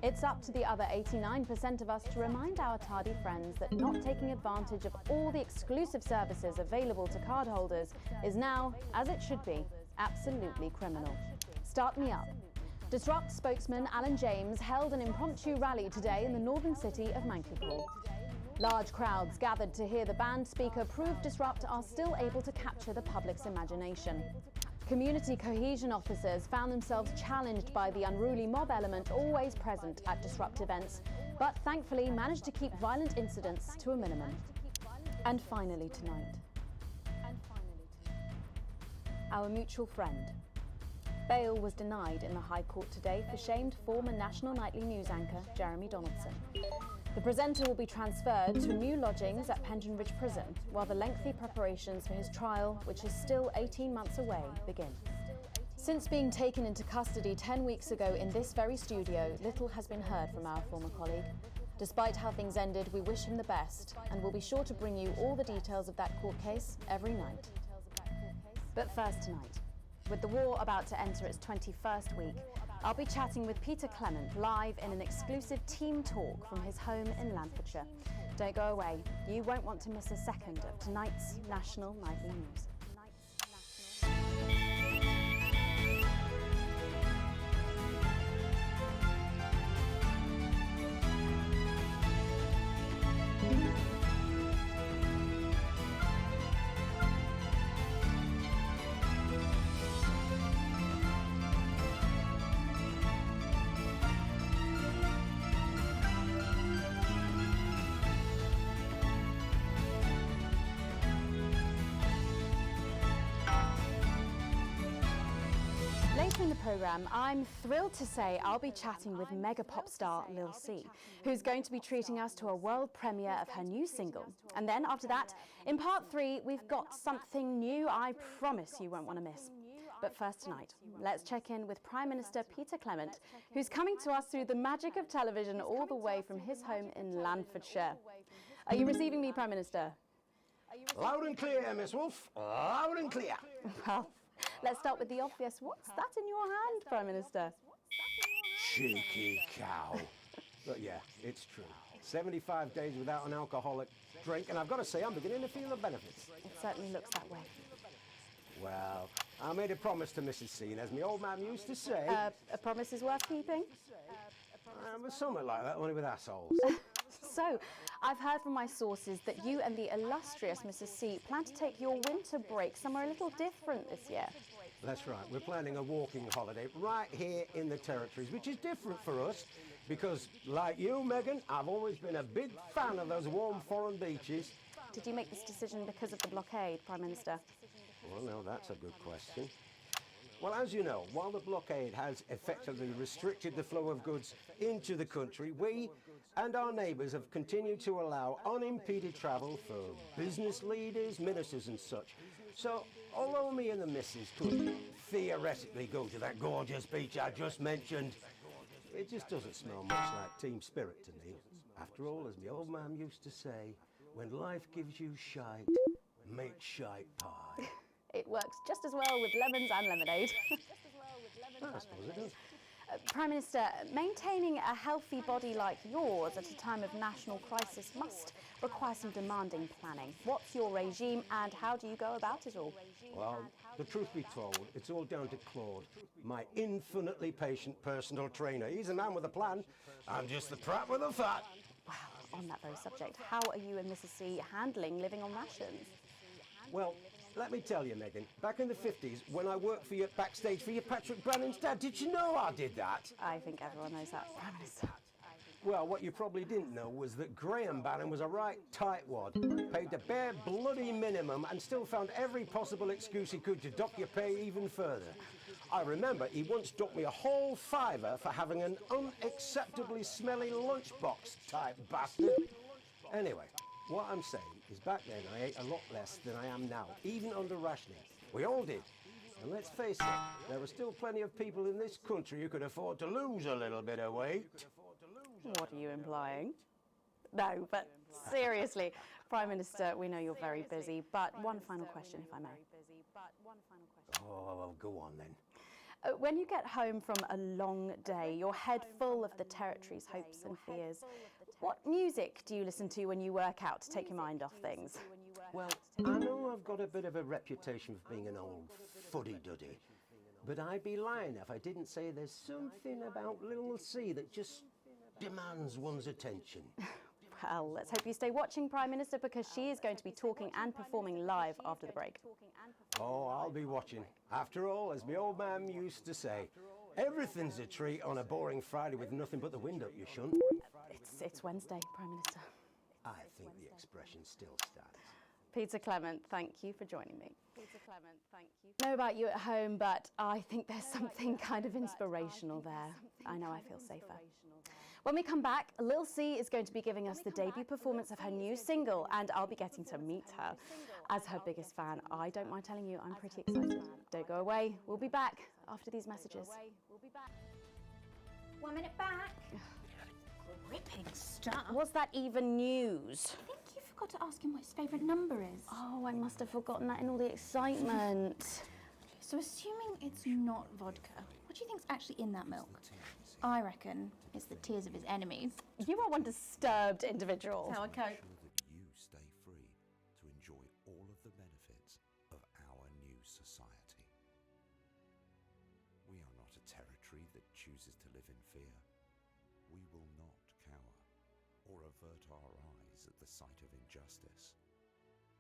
It's up to the other 89% of us to remind our tardy friends that not taking advantage of all the exclusive services available to cardholders is now, as it should be, absolutely criminal. Start me up. Disrupt spokesman Alan James held an impromptu rally today in the northern city of Mankipool. Large crowds gathered to hear the band speaker prove Disrupt are still able to capture the public's imagination. Community cohesion officers found themselves challenged by the unruly mob element always present at Disrupt events, but thankfully managed to keep violent incidents to a minimum. And finally tonight, our mutual friend. Bail was denied in the High Court today for shamed former National Nightly News anchor Jeremy Donaldson. The presenter will be transferred to new lodgings at Pension Ridge Prison, while the lengthy preparations for his trial, which is still 18 months away, begin. Since being taken into custody 10 weeks ago in this very studio, little has been heard from our former colleague. Despite how things ended, we wish him the best, and we'll be sure to bring you all the details of that court case every night. But first tonight, with the war about to enter its 21st week, I'll be chatting with Peter Clement live in an exclusive team talk from his home in Lanfordshire. Don't go away. You won't want to miss a second of tonight's National Nightly News. Later in the programme, I'm thrilled to say I'll be chatting with mega pop star Lil C, who's going to be treating us to a world premiere of her new single. And then after that, in part 3, we've got something new I promise you won't want to miss. But first tonight, let's check in with Prime Minister Peter Clement, who's coming to us through the magic of television all the way from his home in Lanfordshire. Are you receiving me, Prime Minister? Loud and clear, Miss Wolf. Loud and clear. Well, let's start with the obvious. What's that in your hand, Prime Minister? Cheeky cow. But yeah, it's true. 75 days without an alcoholic drink, and I've got to say, I'm beginning to feel the benefits. It certainly looks that way. Well, I made a promise to Mrs. C, and as my old man used to say... a promise is worth keeping? But something like that, only with assholes. So, I've heard from my sources that you and the illustrious Mrs. C plan to take your winter break somewhere a little different this year. That's right. We're planning a walking holiday right here in the territories, which is different for us because, like you, Megan, I've always been a big fan of those warm foreign beaches. Did you make this decision because of the blockade, Prime Minister? Well, no, that's a good question. Well, as you know, while the blockade has effectively restricted the flow of goods into the country, we and our neighbours have continued to allow unimpeded travel for business leaders, ministers and such. So, although me and the missus could theoretically go to that gorgeous beach I just mentioned, it just doesn't smell much like team spirit to me. After all, as my old man used to say, when life gives you shite, make shite pie. It works just as well with lemons and lemonade. I suppose it does. Prime Minister, maintaining a healthy body like yours at a time of national crisis must require some demanding planning. What's your regime and how do you go about it all? Well, the truth be told, it's all down to Claude, my infinitely patient personal trainer. He's a man with a plan. I'm just the prat with the fat. Wow, on that very subject, how are you and Mrs. C handling living on rations? Well, let me tell you, Megan, back in the 50s, when I worked for you backstage for your Patrick Brannan's dad, did you know I did that? I think everyone knows that, Prime Minister. Well, what you probably didn't know was that Graham Bannon was a right tightwad, paid the bare bloody minimum and still found every possible excuse he could to dock your pay even further. I remember he once docked me a whole $5 for having an unacceptably smelly lunchbox type bastard. Anyway, what I'm saying is back then I ate a lot less than I am now, even under rationing. We all did. And let's face it, there are still plenty of people in this country who could afford to lose a little bit of weight. What are you implying? No, but seriously, Prime Minister, we know you're very busy, but one final question, if I may. Oh, well, go on then. When you get home from a long day, your head full of the territory's hopes and fears, what music do you listen to when you work out to take your mind off things? Well, I know I've got a bit of a reputation for being an old fuddy-duddy, but I'd be lying if I didn't say there's something about Little C that just demands one's attention. Well, let's hope you stay watching, Prime Minister, because she is going to be talking and performing live after the break. Oh, I'll be watching. After all, as my old man used to say, everything's a treat on a boring Friday with nothing but the wind up your shunt. It's Wednesday, Prime Minister. I think the expression still stands. Peter Clement, thank you for joining me. Peter Clement, thank you. I don't know about you at home, but I think there's something kind of inspirational there. I know I feel safer. When we come back, Lil C is going to be giving us the debut performance of her new single, and I'll be getting to meet her. As her biggest fan, I don't mind telling you I'm pretty excited. Don't go away. We'll be back after these messages. 1 minute back. Gripping stuff. Was that even news? I think you forgot to ask him what his favourite number is. Oh, I must have forgotten that in all the excitement. So assuming it's not vodka, what do you think's actually in that milk? I reckon it's the tears of his enemies. You are one disturbed individual. How I cope. Ensure that you stay free to enjoy all of the benefits of our new society. We are not a territory that chooses to live in fear. We will not cower or avert our eyes at the sight of injustice.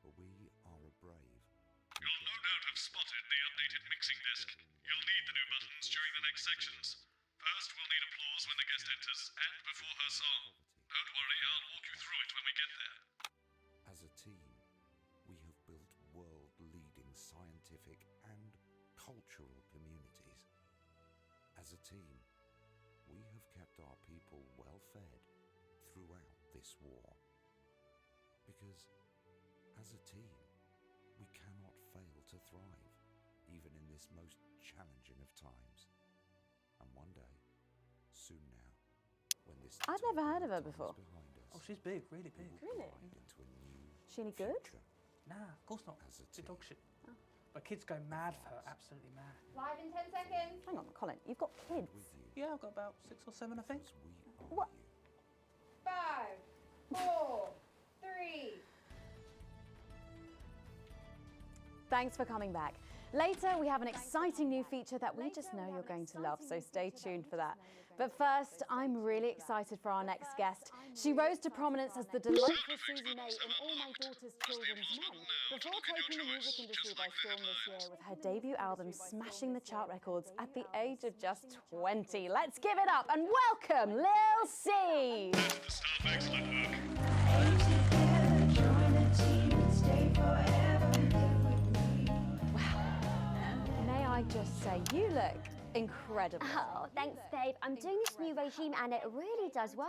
But we are a brave. You'll no doubt have spotted the updated mixing disc. You'll need the new buttons during the next sections. First, we'll need applause when the guest enters and before her song. Don't worry, I'll walk you through it when we get there. As a team, we have built world-leading scientific and cultural communities. As a team, we have kept our people well-fed throughout this war. Because, as a team, we cannot fail to thrive, even in this most challenging of times. And one day, soon now, when this I'd never heard of her before. Oh, she's big, really big. Really? into a new Is she any good? Nah, of course not. As a She's dog shit. But kids go mad for her, absolutely mad. Live in 10 seconds. Hang on, Colin, you've got kids. Yeah, I've got about 6 or 7, I think. What? 5, 4, 3. Thanks for coming back. Later, we have an exciting new feature that we just know you're going to love, so stay tuned for that. But first, I'm really excited for our next guest. She rose to prominence as the delightful Susie May in All My Daughter's Children's Men, before taking the music industry by storm this year with her debut album smashing the chart records at the age of just 20. Let's give it up and welcome Lil C! May I just say, you look incredible. Oh, thanks, babe. I'm doing this new regime and it really does work.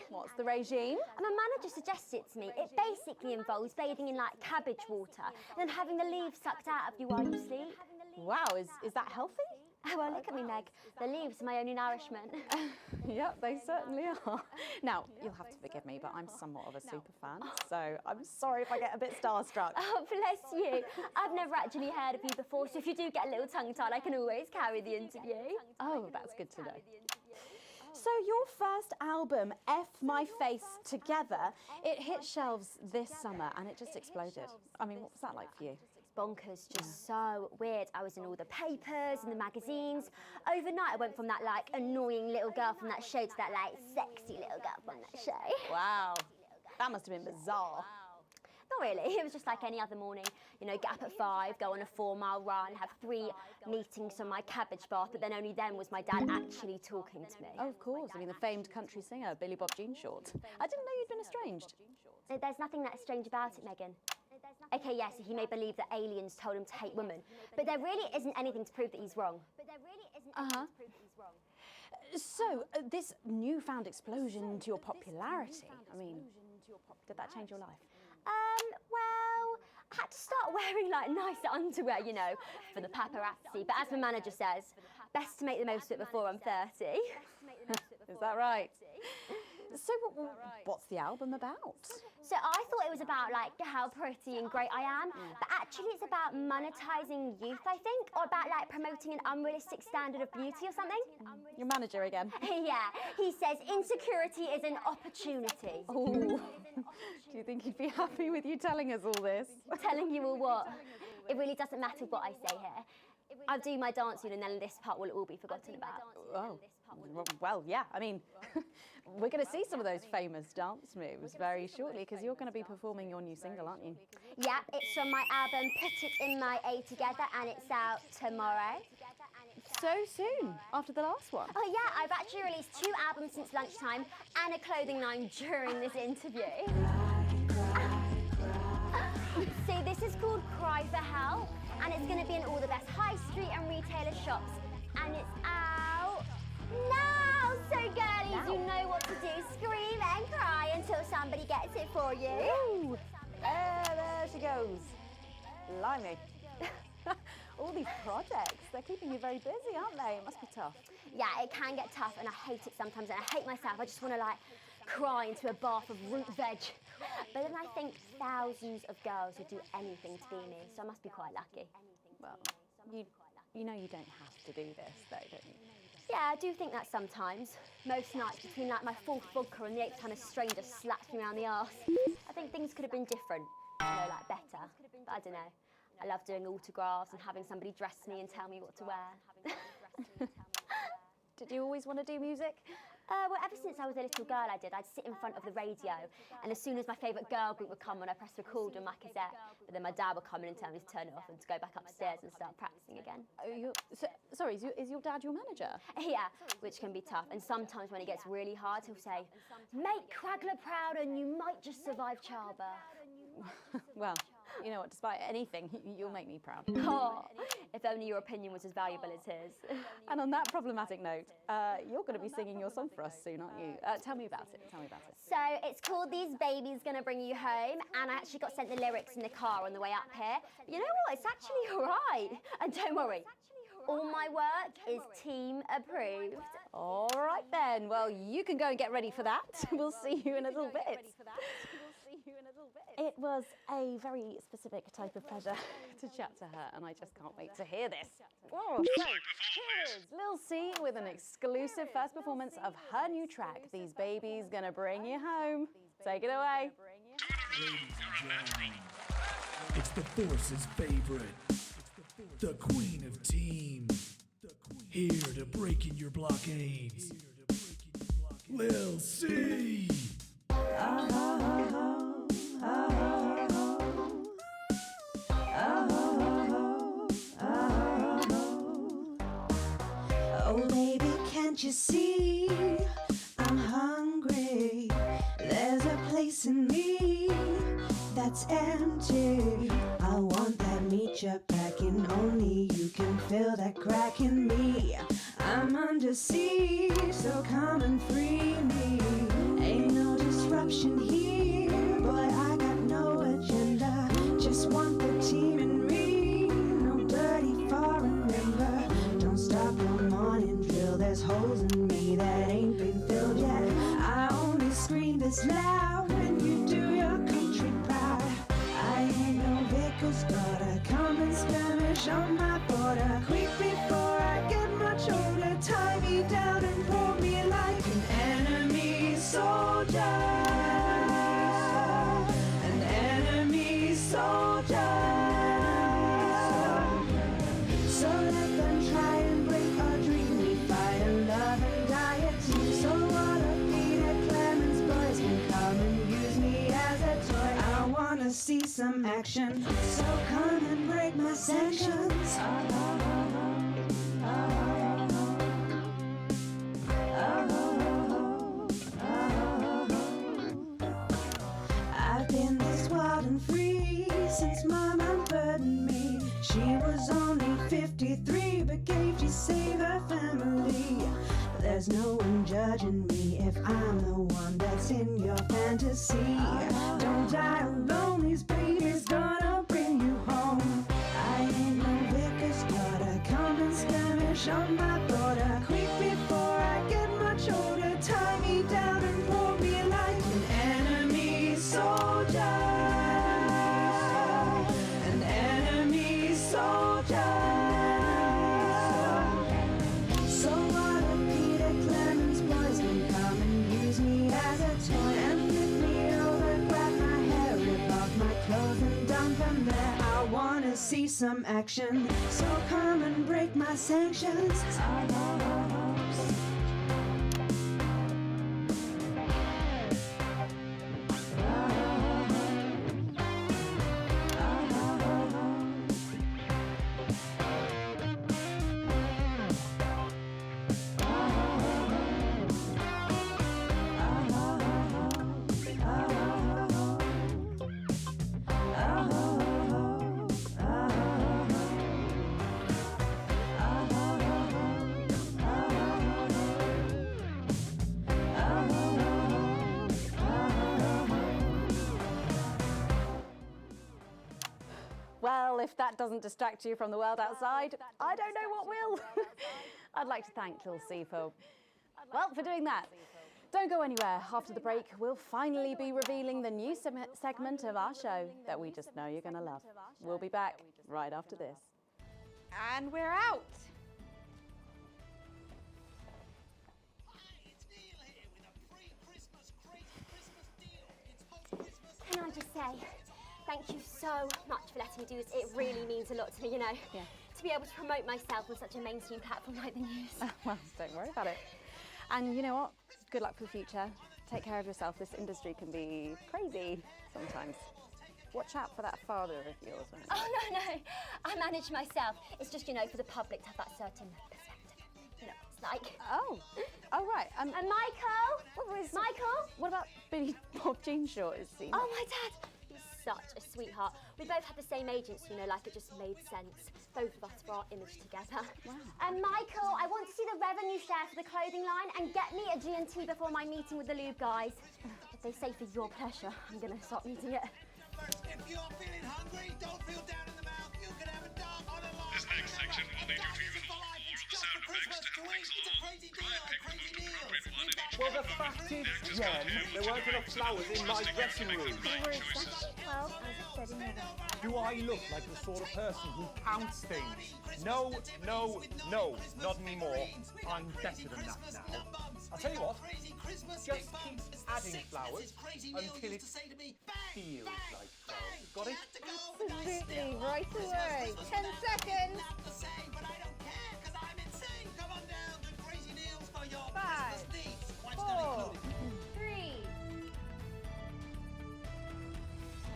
What's the regime? My manager suggested it to me. It basically involves bathing in like cabbage water and then having the leaves sucked out of you while you sleep. Wow, is that healthy? Oh, well, look at me, Meg. The leaves are my only nourishment. Yep, they certainly are. Now, you'll have to forgive me, but I'm somewhat of a super fan, so I'm sorry if I get a bit starstruck. Oh, bless you. I've never actually heard of you before, so if you do get a little tongue-tied, I can always carry the interview. Oh, that's good to know. So your first album, F My Face Together, it hit shelves this summer and it just exploded. I mean, what was that like for you? Bonkers, just so weird. I was in all the papers and the magazines. Overnight, I went from that, like, annoying little girl from that show to that, like, sexy little girl from that show. Wow, that must have been bizarre. Not really, it was just like any other morning. You know, get up at 5, go on a 4-mile run, have 3 meetings on my cabbage bath, but then only then was my dad actually talking to me. Oh, of course. I mean, the famed country singer, Billy Bob Jean Short. I didn't know you'd been estranged. There's nothing that strange about it, Megan. Okay, yes, he may believe that aliens told him to hate women, but there really isn't anything to prove that he's wrong. So, this newfound explosion to your popularity, I mean, did that change your life? Well, I had to start wearing, like, nicer underwear, you know, for the paparazzi, but as my manager says, best to make the most of it before I'm 30. Is that right? So what's the album about? So I thought it was about, like, how pretty and great I am, but actually it's about monetizing youth, I think, or about, like, promoting an unrealistic standard of beauty or something. Your manager again? Yeah, he says insecurity is an opportunity. Oh, do you think he'd be happy with you telling us all this? Telling you all what? It really doesn't matter what I say here. I'll do my dancing and then this part will all be forgotten about. Oh, well, yeah, I mean, we're going to see some of those famous dance moves very shortly because you're going to be performing your new single, aren't you? Yeah, it's from my album Put It In My A Together and it's out tomorrow. So soon, after the last one? Oh yeah, I've actually released 2 albums since lunchtime and a clothing line during this interview. So this is called Cry for Help and it's going to be in all the best high street and retailer shops and it's out now. So girlies, you know what to do. Scream and cry until somebody gets it for you. Ooh, there she goes. Blimey. All these projects, they're keeping you very busy, aren't they? It must be tough. Yeah, it can get tough and I hate it sometimes and I hate myself. I just want to, like, cry into a bath of root veg. But then I think thousands of girls would do anything to be me, so I must be quite lucky. Well, you know you don't have to do this, though, don't you? Yeah, I do think that sometimes. Most nights between, like, my 4th vodka and the 8th time a stranger slaps me around the arse. I think things could have been different, you know, like better. But I don't know. I love doing autographs and having somebody dress me and tell me what to wear. Did you always want to do music? Well, ever since I was a little girl, I did. I'd sit in front of the radio, and as soon as my favourite girl group would come on, I'd press record on my cassette. But then my dad would come in and tell me to turn it off and to go back upstairs and start practicing again. Sorry, is your dad your manager? Yeah, which can be tough. And sometimes when it gets really hard, he'll say, "Make Cragler proud and you might just survive childbirth." Well, you know what, despite anything, you'll make me proud. Oh, if only your opinion was as valuable as his. And on that problematic note, you're going to be singing your song for us soon, aren't you? Tell me about it, So it's called These Babies Gonna Bring You Home, and I actually got sent the lyrics in the car on the way up here. You know what, it's actually all right. And don't worry, all my work is team approved. All right then, well, you can go and get ready for that. We'll see you in a little bit. It was a very specific type of pleasure to chat to her, and I just can't wait to hear this. Oh, so here's Lil C with an exclusive first performance of her new track, These Babies Gonna Bring You Home. Take it away. It's the Force's favorite, the queen of teams, here to break in your blockades, Lil C. Oh baby, can't you see I'm hungry? There's a place in me that's empty. I want that meat you're packing, only you can fill that crack in me. I'm under siege, so come and free me. Ain't no disruption here, boy, I got no agenda. Just want the team and me, no dirty foreign member. Don't stop is loud when you do your country proud. I ain't no vicar's daughter, come and skirmish on my border. Quick before I get much older, tie me down and pour me like an enemy soldier. An enemy soldier. So let them try and break our dream. We fight and love and die a team. So what if Peter Clemens boys can come and use me as a toy? I wanna see some action. So come and break my sanctions. I've been this wild and free since my mom burdened me. She was only 53, but gave to save her family. There's no one judging me if I'm the one that's in your fantasy. Don't die alone, these babies gonna bring you home. I ain't no vicar's daughter, come and skirmish on my border. Quick before I get much older, tie me down and pour me like an enemy soldier. An enemy soldier. So what if Peter Clemens boys can come and use me as a toy and flip me over, grab my hair, rip off my clothes and dump them there? I wanna see some action, so come and break my sanctions. Well, if that doesn't distract you from the world outside, I don't know what will. I'd like to thank Lil C for doing that. Don't go anywhere. After the break, we'll finally be revealing the new segment of our show that we just know you're going to love. We'll be back right after this. And we're out. Can I just say, thank you so much for letting me do this. It really means a lot to me, you know. Yeah. To be able to promote myself on such a mainstream platform like the news. Well, don't worry about it. And you know what? Good luck for the future. Take care of yourself. This industry can be crazy sometimes. Watch out for that father of yours. Won't you? Oh, no. I manage myself. It's just, you know, for the public to have that certain perspective. You know, it's like... Oh, right. And Michael? Michael? What about Billy Bob Jean Short? Is he? Oh, my dad. He's such a sweetheart. We both had the same agents, you know, like it just made sense. Both of us for our image together. Wow. And Michael, I want to see the revenue share for the clothing line and get me a G&T before my meeting with the lube guys. If they say for your pleasure, I'm going to start meeting it. If you're feeling hungry, don't feel down in the mouth. You can have a dog on a line. This next section will need you to use all of the sound effects to help things along. Try and pick the most appropriate one in each Well, the fact is, Jen, there weren't enough flowers in my dressing room. Do I look like the sort of person who counts things? No, not anymore. I'm better than that now. I'll tell you what, just keep adding flowers until it feels like flowers. Got it? Absolutely, right away. 10 seconds. 5, 4, 3.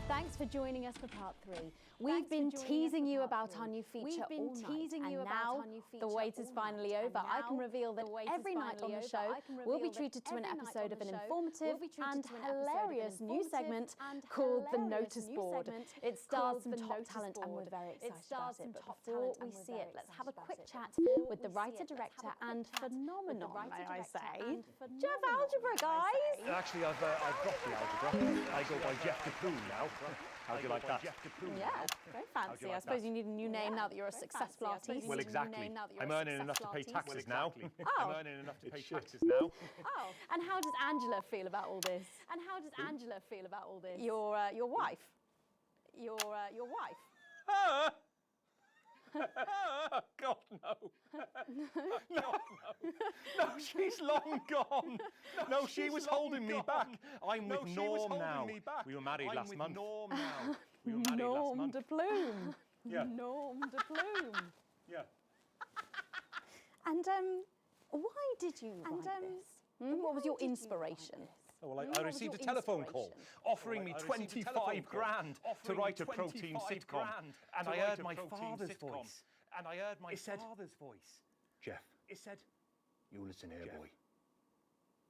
Thanks for joining us for part 3. We've been teasing you about our new feature all night, and now the wait is finally over. I can reveal that every night on the show, we'll be treated to an episode of an informative and hilarious new segment called The Notice Board. It stars some top talent, and we're very excited about it. But before we see it, let's have a quick chat with the writer, director, and phenomenon, may I say, Jeff Algebra, guys. Actually, I've dropped the algebra. I go by Jeff DePoon now. How do you like that? Yeah, very fancy. I suppose you need a new name now that you're a successful artist. Well, exactly. I'm earning enough to pay taxes now. Oh. I'm earning enough to pay taxes now. Oh, and how does Angela feel about all this? And how does Angela feel about all this? Your wife. Your wife. God, no. God, no. No, she's long gone. No, she was holding me back. I'm with Norm now. We were married last month. Norm now. We were married last month. De Plume. Yeah. Norm de Plume. Yeah. And why did you write this? What was your inspiration? Oh, well, I received a telephone call offering me 25 grand to write a pro-team sitcom. And I heard my father's voice. And I heard my father's voice. Jeff, it said, you listen here, boy.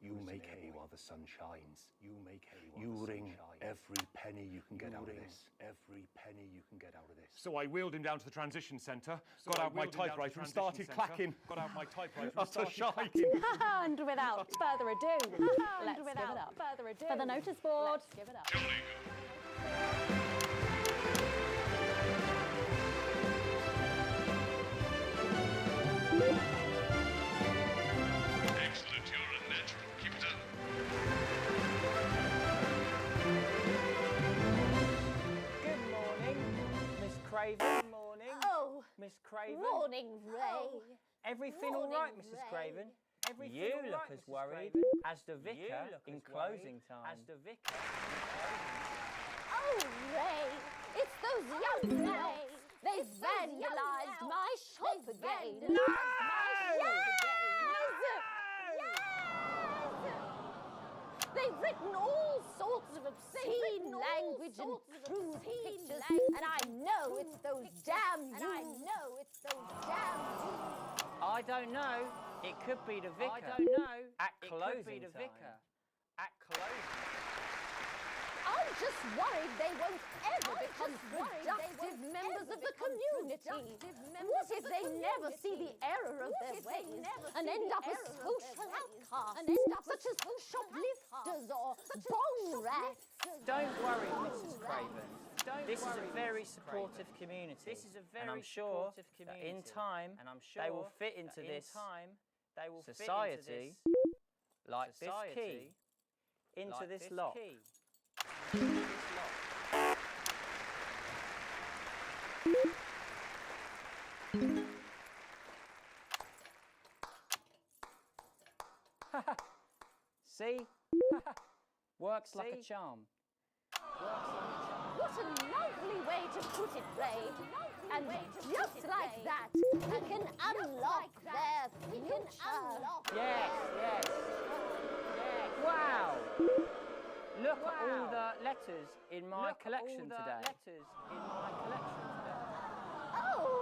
You make hay while the sun shines. You make hay while the sun shines. You wring every penny you can get out of this. Every penny you can get out of this. So I wheeled him down to the transition centre, got out my typewriter and started clacking. Got out my typewriter and started shouting. And without further ado, let's give it up. For the notice board. Let's give it up. Excellent, you're a natural. Keep it up. Good morning, Miss Craven. Good morning. Oh. Miss Craven. Morning, Ray. Everything all right, Mrs. Craven? You look as worried as the vicar in closing time. As the vicar. Oh, Ray, it's those young fellas. They've vandalised my shop again. They've written all sorts of obscene language and crude pictures, and I know it's those damn youths. I don't know. It could be the vicar. I don't know. At closing time. At closing. I'm just worried they won't ever become productive members of the community. What if they never see the error of their ways and end up as social outcasts, such as shoplifters or bong rats? Don't worry, Mrs. Craven. This is a very supportive community. And I'm sure that in time they will fit into this society like this key into this lock. See? Works like a charm. What a lovely way to put it, Ray. And just like that, we can unlock their future. Yes. Wow! Look at all the letters in my collection today. Oh,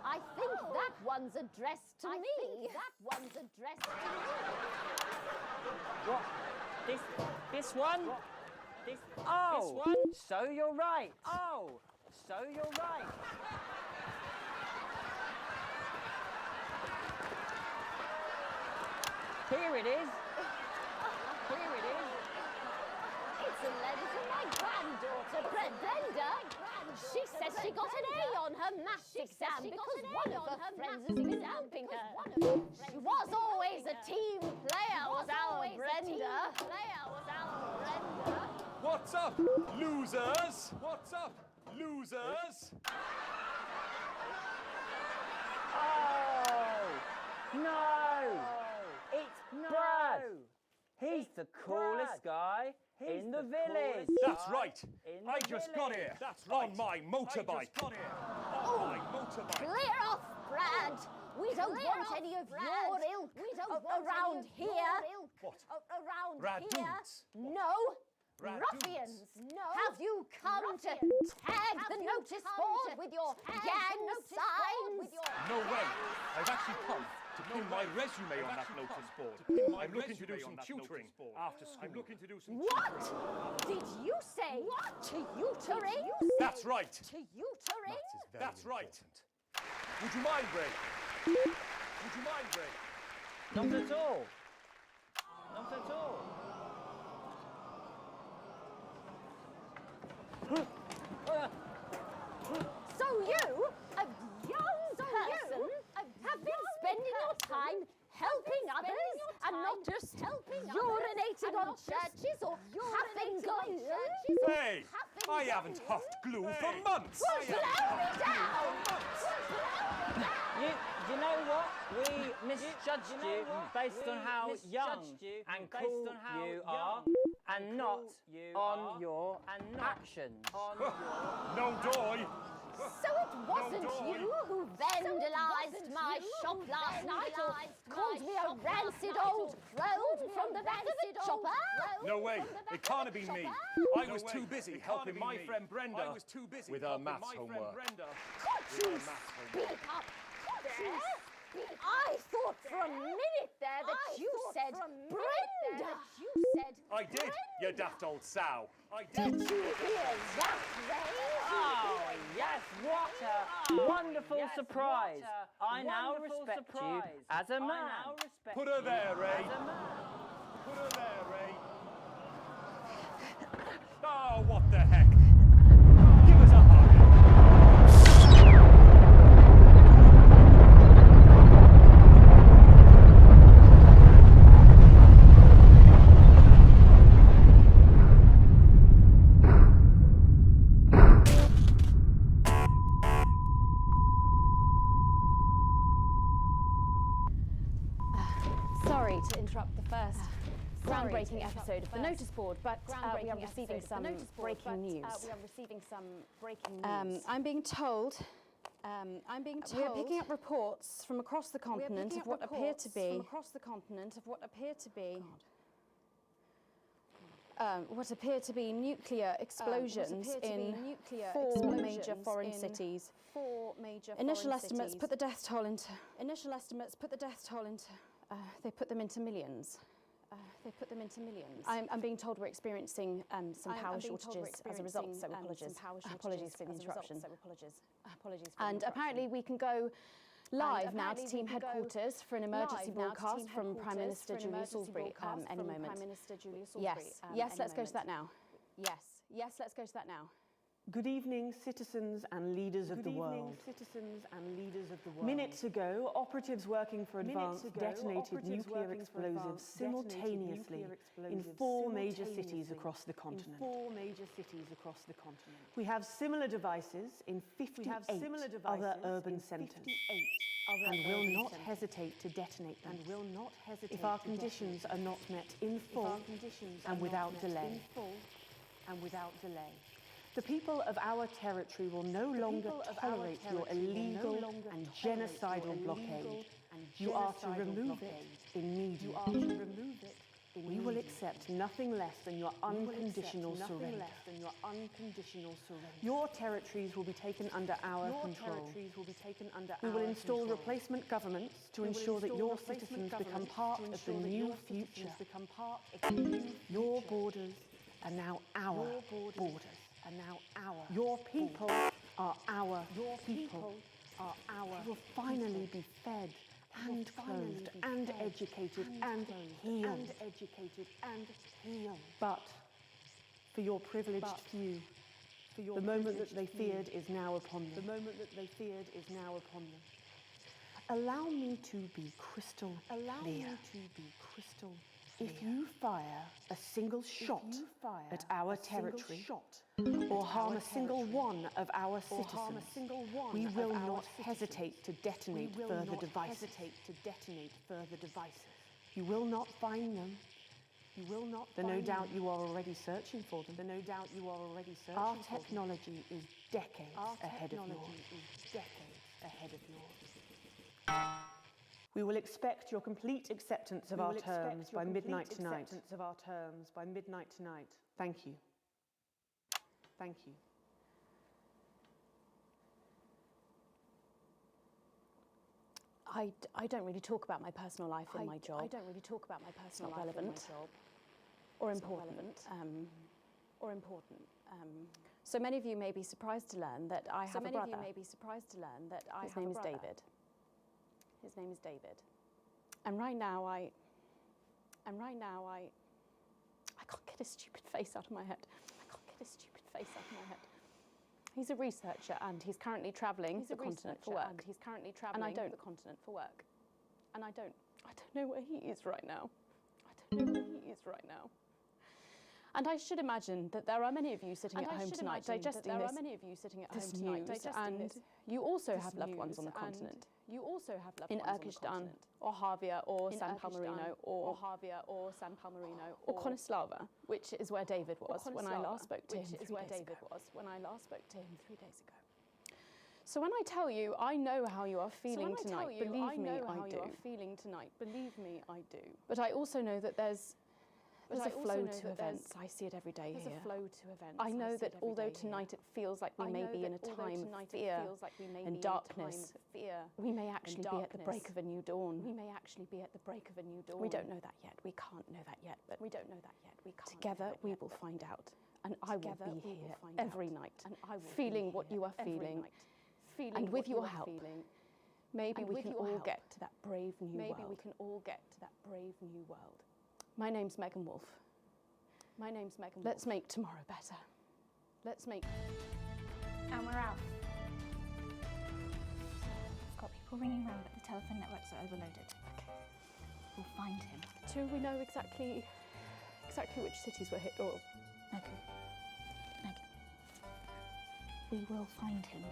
I think that one's addressed to me. What? This one? This one? So you're right. Here it is. It's a letter from my granddaughter, Brenda. She says she got an A on her maths exam because one of her friends has been helping her. She was always a team player, was our Brenda. What's up, losers? What's up, losers? Oh, no! It's Brad! He's the coolest guy in the village. That's right. I just got here on my motorbike. Clear off, Brad. We don't want any of your ilk around here. What? Around Rad here. dudes? No. Ruffians. No. Have you come to tag the notice board with your gang signs? No way. I've actually come to pin my resume on that notice board. I'm looking to do some tutoring after school. What? Did you say? What? Tutoring? That's right. Tutoring? That's right. Would you mind, Ray? Not at all. Not at all. So you, a young person, have been spending your time helping others and not just urinating on churches or huffing glue? Hey, I haven't huffed glue for months. Well, blow me down! You know what? We misjudged you based on how young and cool you are, and not on your actions. No doy. So it wasn't you who vandalised my shop last night or called me a rancid old crone from the rancid chopper? No way, it can't have been me. I was too busy helping my friend Brenda with her maths homework. Could you speak up there? I thought for a minute there that you said Brenda. I did, you daft old sow. I Did you hear that, Ray? Oh, yes, what a wonderful surprise. I now respect you as a man. Put her there, Ray. Put her there, Ray. Oh, what the heck? Give us a hug. Sorry to interrupt the first groundbreaking episode of the notice board, but we are receiving some breaking news. I'm being told we are picking up reports from across the continent of what appear to be nuclear explosions in four major foreign cities. Initial estimates put the death toll into. They put them into millions. I'm being told we're experiencing some power shortages as a result, so apologies for the interruption. And apparently we can go live now to team headquarters for an emergency broadcast from Prime Minister Julia Salisbury any moment. Yes, let's go to that now. Yes, let's go to that now. Good evening, citizens and leaders of the world. Minutes ago, operatives working for Advance detonated nuclear explosives simultaneously in four major cities across the continent. We have similar devices in 58 other urban centres and will not hesitate to detonate them if our conditions are not met in full and without delay. The people of our territory will no longer tolerate your illegal and genocidal blockade. You are to remove it immediately. We will accept nothing less than your unconditional surrender. Your territories will be taken under our control. We will install replacement governments to ensure that your citizens become part of the new future. Your borders are now our borders. Your people are our people. They will finally be fed and clothed and educated and healed. But for your privileged few, the moment that they feared is now upon them. Allow me to be crystal clear. If you fire a single shot at our territory or harm a single one of our citizens, we will not hesitate to detonate further devices. You will not find them. No doubt you are already searching for them. Our technology is decades ahead of yours. We will expect your complete acceptance of our terms by midnight tonight. Thank you. I don't really talk about my personal life in my job. It's not relevant or important. So many of you may be surprised to learn that I have a brother. His name is David. And right now I can't get his stupid face out of my head. face up in my head. He's a researcher and he's currently travelling the continent for work. And he's currently travelling the continent for work. And I don't know where he is right now. I don't know where he is right now. And I should imagine that there are many of you sitting at home tonight digesting this news, and you also have loved ones on the continent. You also have loved ones on the continent. In Irkutsk, or Havia, or San Palmerino, or Konislava, which is where David was when I last spoke to him 3 days ago. So when I tell you, I know how you are feeling tonight. Believe me, I do. But I also know that there's a flow to events. I see it every day here. I know that although tonight it feels like we may be in a time of fear and darkness, we may actually be at the break of a new dawn. We don't know that yet. We can't know that yet. But together we will find out. And I will be here every night, feeling what you are feeling. And with your help, maybe we can all get to that brave new world. My name's Megan Wolf. Let's make tomorrow better. And we're out. I've got people ringing round, but the telephone networks are overloaded. Okay. We'll find him. Do we know exactly which cities were hit, or? Megan. We will find him.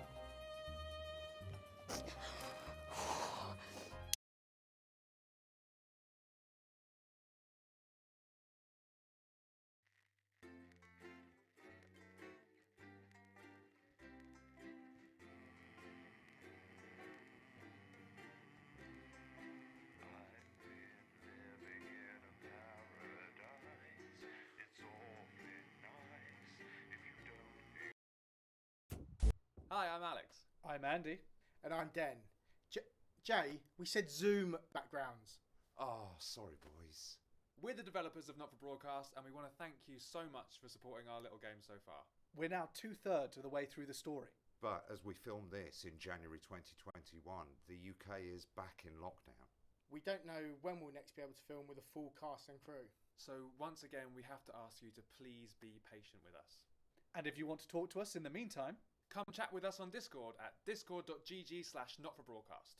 Hi, I'm Alex. I'm Andy. And I'm Den. Jay, we said Zoom backgrounds. Oh, sorry, boys. We're the developers of Not for Broadcast, and we want to thank you so much for supporting our little game so far. We're now 2/3 of the way through the story. But as we film this in January 2021, the UK is back in lockdown. We don't know when we'll next be able to film with a full cast and crew. So once again, we have to ask you to please be patient with us. And if you want to talk to us in the meantime, come chat with us on Discord at discord.gg/notforbroadcast.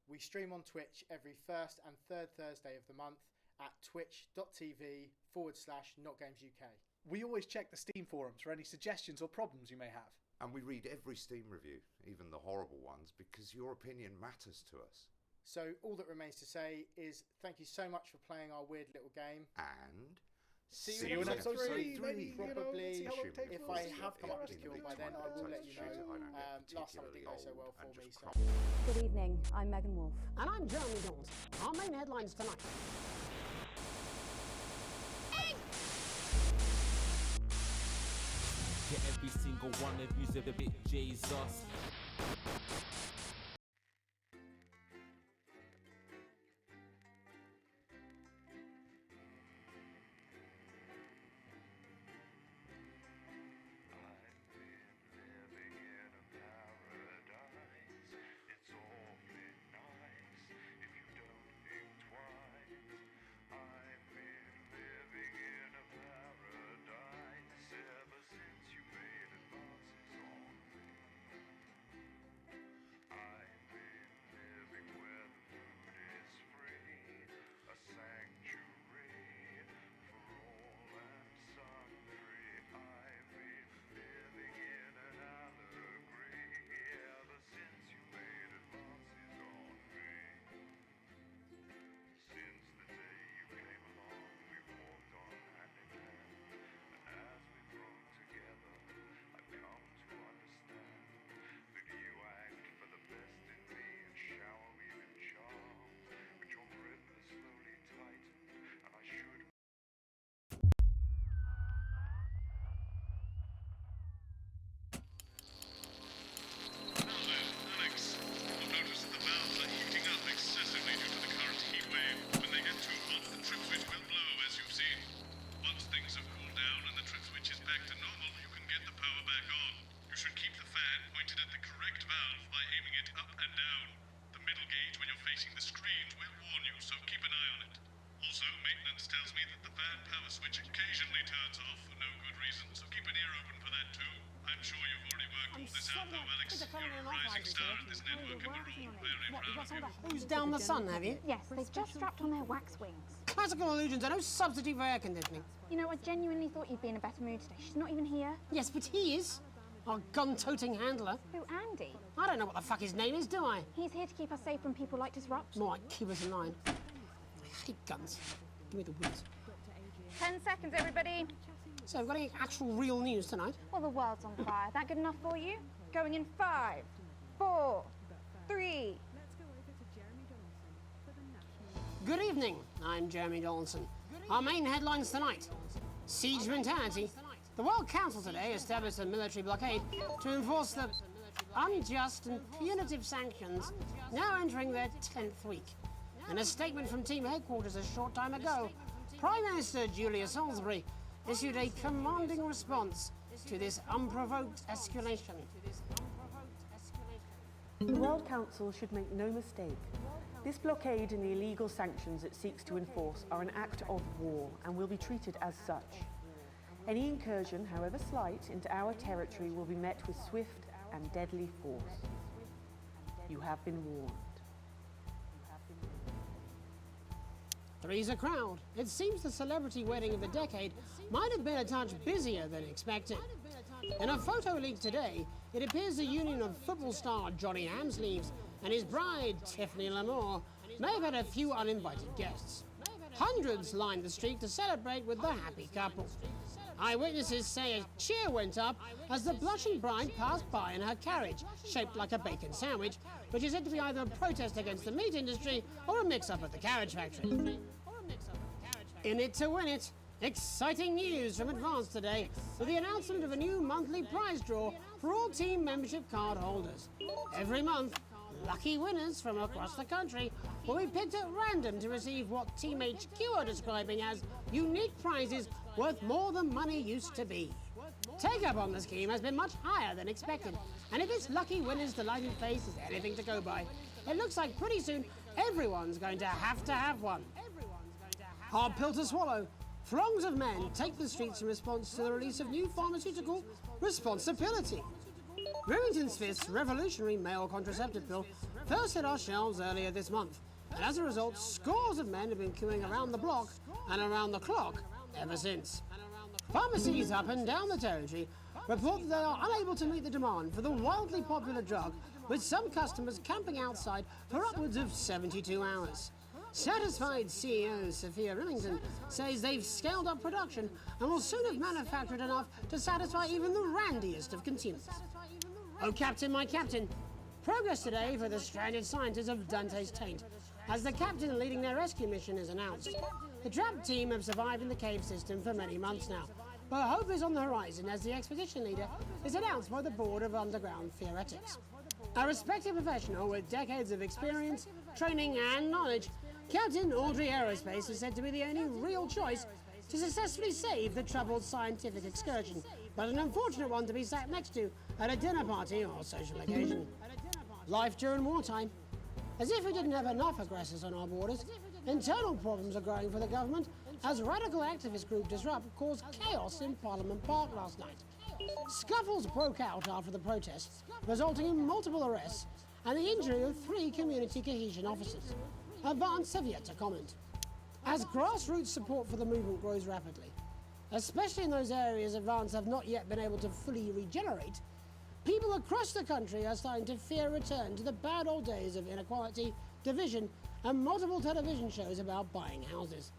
We stream on Twitch every first and third Thursday of the month at twitch.tv/NotGamesUK. We always check the Steam forums for any suggestions or problems you may have. And we read every Steam review, even the horrible ones, because your opinion matters to us. So all that remains to say is thank you so much for playing our weird little game. And see you in episode 3. Probably, if I have come up with a cure by then, I will let you know. Last time it didn't go so well for me. So. Good evening, I'm Megan Wolf. And I'm Jeremy Dawes. Our main headlines tonight. Get every single one of you's a bit Jesus. Tells me that the fan power switch occasionally turns off for no good reason, so keep an ear open for that too. I'm sure you've already worked all this out though, Alex. You're a rising star in this network and we're all very proud of you. Who's down the sun, have you? Yes, they've just strapped on their wax wings. Classical illusions are no substitute for air conditioning. You know, I genuinely thought you'd be in a better mood today. She's not even here. Yes, but he is. Our gun-toting handler. Who, Andy? I don't know what the fuck his name is, do I? He's here to keep us safe from people like Disrupt. More like keep us in line. I hate guns. Give me the whiz. 10 seconds, everybody. So, we've got any actual real news tonight? Well, the world's on fire. That good enough for you? Going in 5, 4, 3. Good evening, I'm Jeremy Donaldson. Our main headlines tonight. Siege mentality. The World Council today established a military blockade to enforce the unjust and punitive sanctions now entering their 10th week. In a statement from team headquarters a short time ago, Prime Minister Julia Salisbury issued a commanding response to this unprovoked escalation. The World Council should make no mistake. This blockade and the illegal sanctions it seeks to enforce are an act of war and will be treated as such. Any incursion, however slight, into our territory will be met with swift and deadly force. You have been warned. Three's a crowd. It seems the celebrity wedding of the decade might have been a touch busier than expected. In a photo leaked today, it appears the union of football star Johnny Hamsleeves and his bride, Tiffany Lamour, may have had a few uninvited guests. Hundreds lined the street to celebrate with the happy couple. Eyewitnesses say a cheer went up as the blushing bride passed by in her carriage, shaped like a bacon sandwich, which is said to be either a protest against the meat industry or a mix-up at the carriage factory. In it to win it. Exciting news from Advance today with the announcement of a new monthly prize draw for all team membership card holders. Every month, lucky winners from across the country will be picked at random to receive what Team HQ are describing as unique prizes worth more than money used to be. Take-up on the scheme has been much higher than expected, and if this lucky winner's delighted face is anything to go by, it looks like pretty soon everyone's going to have one. Hard pill to swallow. Throngs of men take the streets in response to the release of new pharmaceutical responsibility. Remington Smith's revolutionary male contraceptive pill first hit our shelves earlier this month, and as a result, scores of men have been queuing around the block and around the clock ever since. Pharmacies up and down the territory report that they are unable to meet the demand for the wildly popular drug, with some customers camping outside for upwards of 72 hours. Satisfied CEO Sophia Remington says they've scaled up production and will soon have manufactured enough to satisfy even the randiest of consumers. Oh, Captain, my Captain. Progress today for the stranded scientists of Dante's Taint, as the captain leading their rescue mission is announced. The trapped team have survived in the cave system for many months now, but hope is on the horizon as the expedition leader is announced by the Board of Underground Theoretics. A respected professional with decades of experience, training and knowledge, Captain Audrey Aerospace is said to be the only real choice to successfully save the troubled scientific excursion, but an unfortunate one to be sat next to at a dinner party or social occasion. Life during wartime. As if we didn't have enough aggressors on our borders, internal problems are growing for the government as radical activist group Disrupt caused chaos in Parliament Park last night. Scuffles broke out after the protests, resulting in multiple arrests and the injury of 3 community cohesion officers. Advance have yet to comment. As grassroots support for the movement grows rapidly, especially in those areas Advance have not yet been able to fully regenerate, people across the country are starting to fear a return to the bad old days of inequality, division, and multiple television shows about buying houses.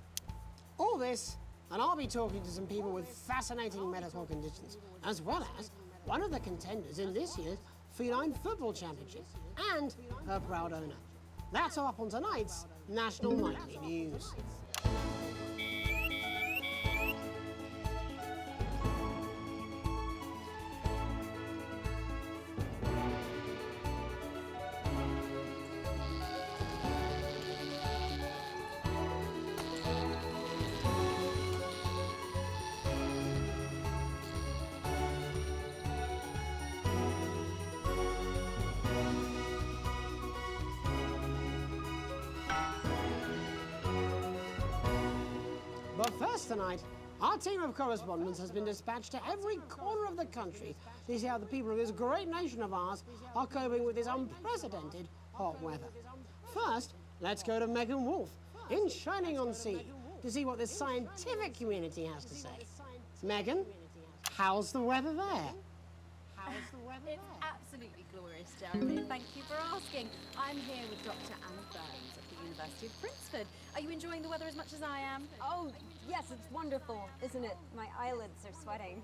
All this, and I'll be talking to some people with fascinating medical conditions, as well as one of the contenders in this year's Feline Football Championship, and her proud owner. That's all up on tonight's National Nightly News. But first tonight, Our team of correspondents has been dispatched to every corner of the country to see how the people of this great nation of ours are coping with this unprecedented hot weather. First, let's go to Megan Wolf in Shining-on-Sea to see what the scientific community has to say. Megan, how's the weather there? It's absolutely glorious, Jeremy. Thank you for asking. I'm here with Dr. Anne Burns at the University of Princeton. Are you enjoying the weather as much as I am? Oh, yes, it's wonderful, isn't it? My eyelids are sweating.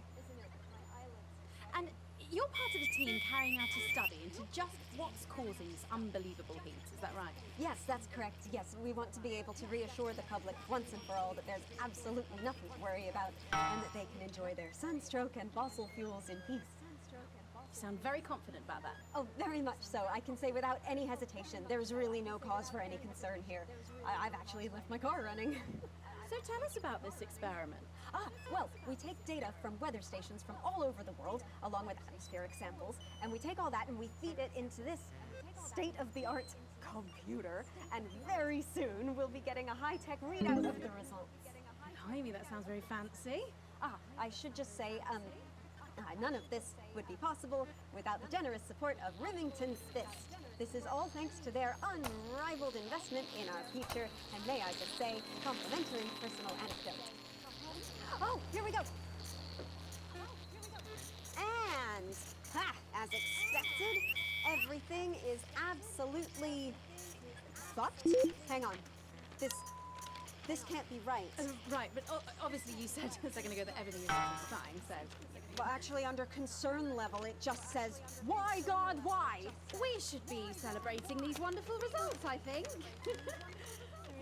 And you're part of a team carrying out a study into just what's causing this unbelievable heat, is that right? Yes, that's correct. Yes, we want to be able to reassure the public once and for all that there's absolutely nothing to worry about and that they can enjoy their sunstroke and fossil fuels in peace. You sound very confident about that. Oh, very much so. I can say without any hesitation, there's really no cause for any concern here. I've actually left my car running. So tell us about this experiment. Well, we take data from weather stations from all over the world, along with atmospheric samples, and we take all that and we feed it into this state-of-the-art computer, and very soon we'll be getting a high-tech readout of the results. Blimey, that sounds very fancy. I should just say, none of this would be possible without the generous support of Remington's Fist. This is all thanks to their unrivaled investment in our future, and may I just say, complimentary personal anecdote. Oh, here we go. And, as expected, everything is absolutely fucked. Hang on. This can't be right. Right, but obviously you said a second ago that everything is fine, so... Well, actually, under concern level, it just says, why, God, why? We should be celebrating these wonderful results, I think.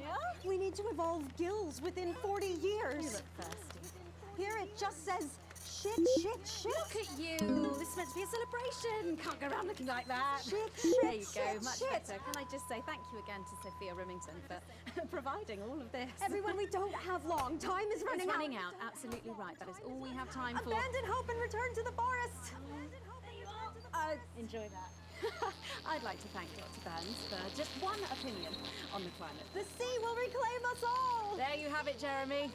Yeah? We need to evolve gills within 40 years. You look thirsty. Here it just says, shit. Look at you. This is meant to be a celebration. Can't go around looking like that. Shit. There you go, much better. Can I just say thank you again to Sophia Remington for providing all of this. Everyone, we don't have long. Time is running out. It's running out. Absolutely right. That is all we have time for. Abandon hope and return to the forest. Enjoy that. I'd like to thank Dr. Burns for just one opinion on the climate. The sea will reclaim us all. There you have it, Jeremy.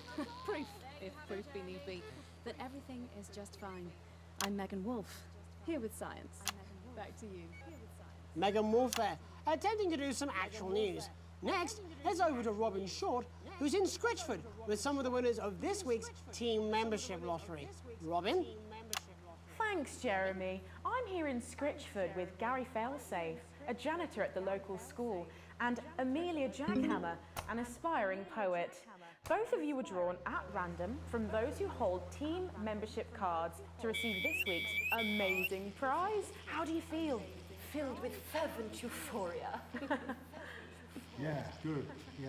Proof, if proof be need be, that everything is just fine. I'm Megan Wolf, here with science. Back to you. Megan Wolf there, attempting to do some actual news. Next, heads over to Robin Short, who's in Scritchford with some of the winners of this week's team membership lottery. Robin? Thanks, Jeremy. I'm here in Scritchford with Gary Failsafe, a janitor at the local school, and Amelia Jackhammer, an aspiring poet. Both of you were drawn at random from those who hold team membership cards to receive this week's amazing prize. How do you feel? Filled with fervent euphoria. Yeah, good, yeah.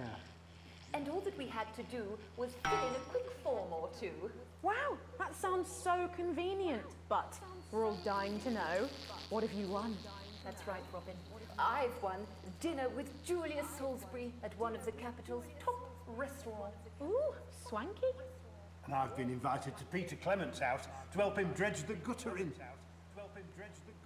And all that we had to do was fill in a quick form or two. Wow, that sounds so convenient. But we're all dying to know, what have you won? That's right, Robin. I've won dinner with Julius Salisbury at one of the capital's top restaurants. Ooh, swanky. And I've been invited to Peter Clement's house to help him dredge the gutter in.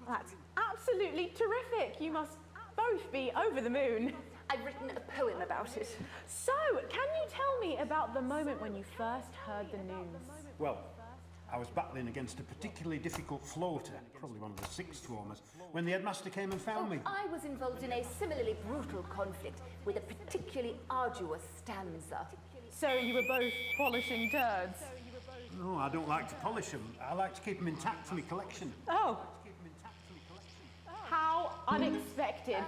That's absolutely terrific. You must both be over the moon. I've written a poem about it. So, can you tell me about the moment when you first heard the news? Well, I was battling against a particularly difficult floater, probably one of the sixth formers, when the headmaster came and found me. I was involved in a similarly brutal conflict with a particularly arduous stanza. So you were both polishing turds? No, I don't like to polish them. I like to keep them intact for my collection. Oh. How unexpected.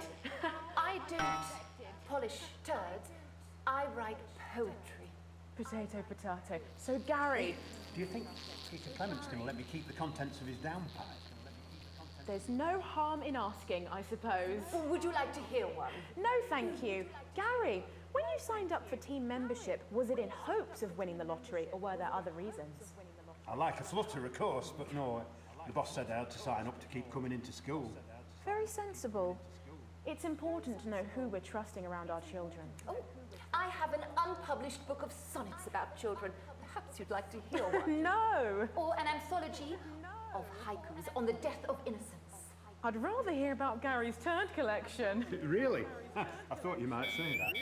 I don't polish turds. I write poetry. Potato, potato. So, Gary... Do you think Peter Clement's going to let me keep the contents of his downpipe? There's no harm in asking, I suppose. Would you like to hear one? No, thank you. Gary, when you signed up for team membership, was it in hopes of winning the lottery, or were there other reasons? I like a flutter, of course, but no, the boss said I had to sign up to keep coming into school. Very sensible. It's important to know who we're trusting around our children. Oh, I have an unpublished book of sonnets about children. Perhaps you'd like to hear one. No! Or an anthology of haikus on the death of innocence. I'd rather hear about Gary's turd collection. Really? I thought you might say that.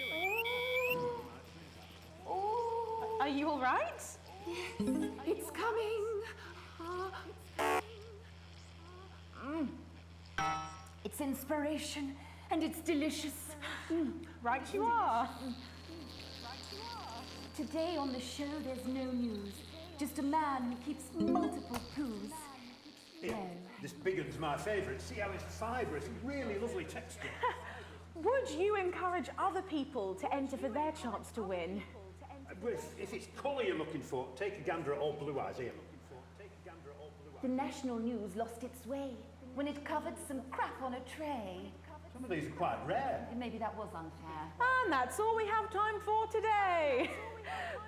Oh. Are you all right? Yes, it's coming. It's inspiration and it's delicious. Right you are. Today on the show, there's no news. Just a man who keeps multiple poos. Here, this big one's my favourite. See how it's fibrous, really lovely texture. Would you encourage other people to enter for their chance to win? If it's colour you're looking for, take a gander at Old Blue Eyes here. The national news lost its way when it covered some crap on a tray. Some of these are quite rare. Maybe that was unfair. And that's all we have time for today.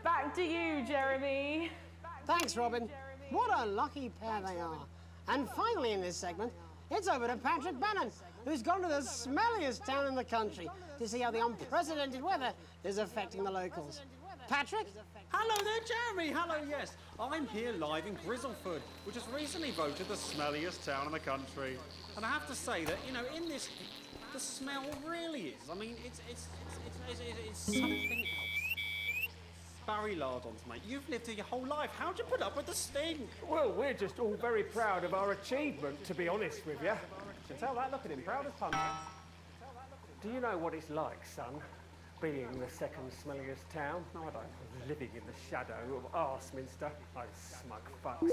Back to you, Jeremy. Thanks, Robin. What a lucky pair they are. And finally in this segment, it's over to Patrick Bannon, who's gone to the smelliest town in the country to see how the unprecedented weather is affecting the locals. Patrick? Hello there, Jeremy. Hello, yes. I'm here live in Grizzleford, which was recently voted the smelliest town in the country. And I have to say that, you know, in this, the smell really is. I mean, it's something else. Barry Lardons, mate, you've lived here your whole life. How'd you put up with the stink? Well, we're just all very proud of our achievement, to be honest with you. You can tell that, look at him, proud as punch. Do you know what it's like, son, being the second smelliest town? No, I don't. Living in the shadow of Arseminster. Those smug fucks.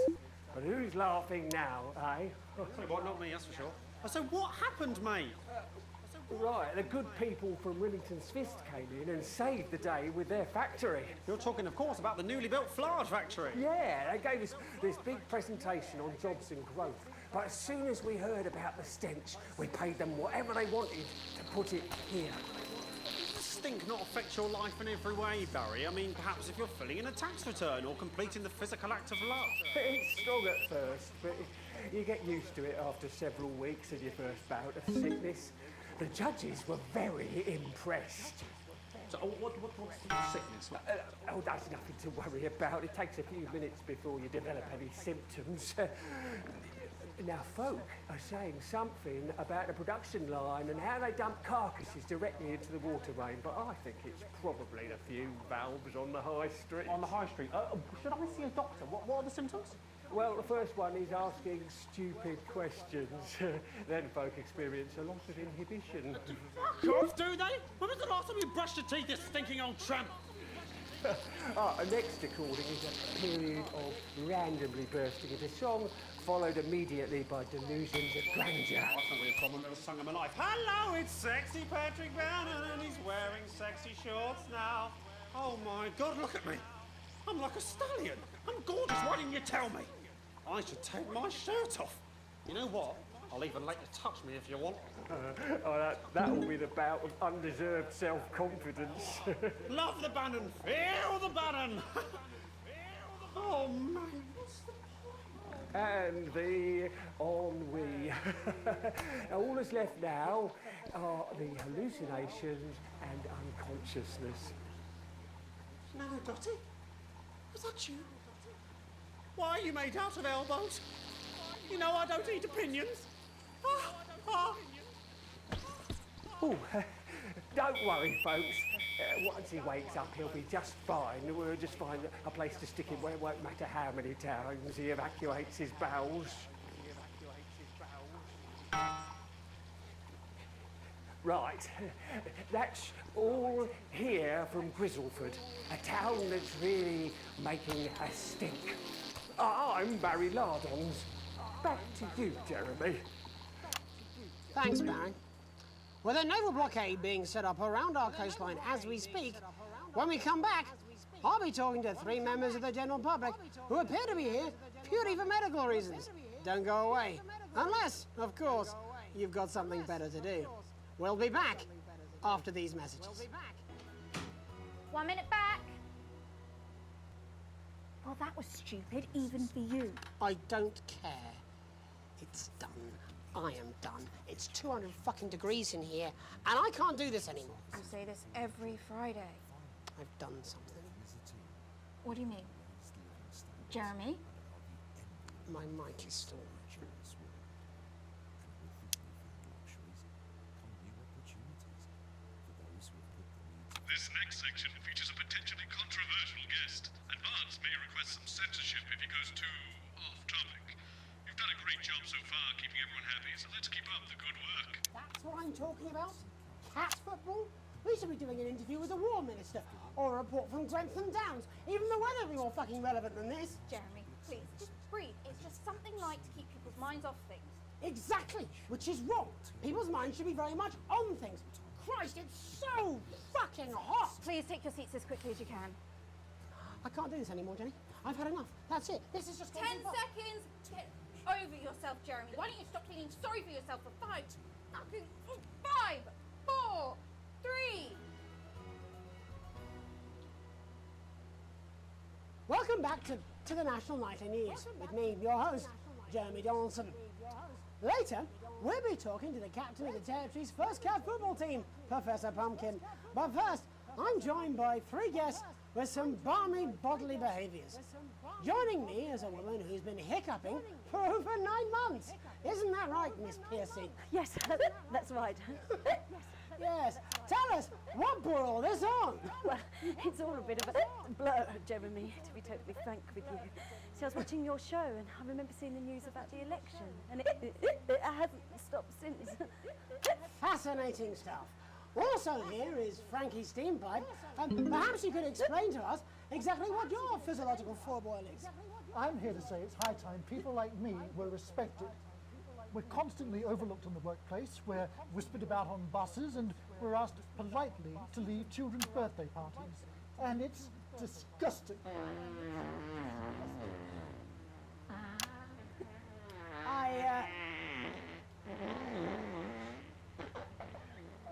But who's laughing now, eh? What, not me, that's for sure. So what happened, mate? Right, the good people from Remington's Fist came in and saved the day with their factory. You're talking, of course, about the newly built Flage factory. Yeah, they gave us this big presentation on jobs and growth. But as soon as we heard about the stench, we paid them whatever they wanted to put it here. Does stink not affect your life in every way, Barry? I mean, perhaps if you're filling in a tax return or completing the physical act of love. It's strong at first, but you get used to it after several weeks of your first bout of sickness. The judges were very impressed. So, what's the sickness? Oh, that's nothing to worry about. It takes a few minutes before you develop any symptoms. Now, folk are saying something about the production line and how they dump carcasses directly into the water main, but I think it's probably the few valves on the high street. On the high street? Should I see a doctor? What are the symptoms? Well, the first one is asking stupid questions. Then folk experience a lot of inhibition. Fuck off, do they? When was the last time you brushed your teeth, you stinking old tramp? Next recording is a period of randomly bursting into song, followed immediately by delusions of grandeur. That's not really a problem, it was sung in my life. Hello, it's sexy Patrick Bannon, and he's wearing sexy shorts now. Oh my God, look at me. I'm like a stallion. I'm gorgeous, why didn't you tell me? I should take my shirt off. You know what? I'll even let you touch me if you want. That will be the bout of undeserved self-confidence. Love the Bannon, feel the Bannon. Oh man, what's the... And the ennui. All that's left now are the hallucinations and unconsciousness. Nana Dottie? Was that you? Why are you made out of elbows? You know I don't eat opinions. Oh, don't worry, folks. Once he wakes up, he'll be just fine. We'll just find a place to stick him where it won't matter how many times he evacuates his bowels. Right, that's all here from Grizzleford, a town that's really making a stink. I'm Barry Lardons. Back to you, Jeremy. Thanks, Barry. With a naval blockade being set up around our coastline as we speak, when we come back, I'll be talking to 3 members of the general public who appear to be here purely for medical reasons. Don't go away. Unless, of course, you've got something better to do. We'll be back after these messages. 1 minute back. Well, that was stupid, even for you. I don't care. It's done. I am done. It's 200 fucking degrees in here, and I can't do this anymore. You say this every Friday. I've done something. What do you mean? Jeremy? My mic is still... This This next section features a potentially controversial guest, and Barnes may request some censorship if he goes too off-topic. You've done a great job so far keeping everyone happy, so let's keep up the good work. That's what I'm talking about? Cat football? We should be doing an interview with the War Minister, or a report from Grantham Downs. Even the weather would be more fucking relevant than this. Jeremy, please, just breathe. It's just something light to keep people's minds off things. Exactly, which is wrong. People's minds should be very much on things. Christ, it's so fucking hot! Please take your seats as quickly as you can. I can't do this anymore, Jenny. I've had enough. That's it. This is just... 10 seconds! Get over yourself, Jeremy. Why don't you stop feeling sorry for yourself for 5, 4, 3... Welcome back to the National Nightly News with me, your host, Jeremy Donaldson. Later, we'll be talking to the captain of the Territory's first cat football team, Professor Pumpkin. But first, I'm joined by 3 guests with some balmy bodily behaviours. Joining me is a woman who's been hiccuping for over 9 months. Isn't that right, Miss Piercy? Yes, that's right. Yes. Tell us, what brought all this on? Well, it's all a bit of a blur, Jeremy, to be totally frank with you. See, I was watching your show and I remember seeing the news about the election, and it hasn't stopped since. Fascinating stuff. Also here is Frankie Steampipe. Perhaps you could explain to us exactly what your physiological foreboil is. I'm here to say it's high time people like me were respected. We're constantly overlooked in the workplace, we're whispered about on buses, and we're asked politely to leave children's birthday parties. And it's disgusting.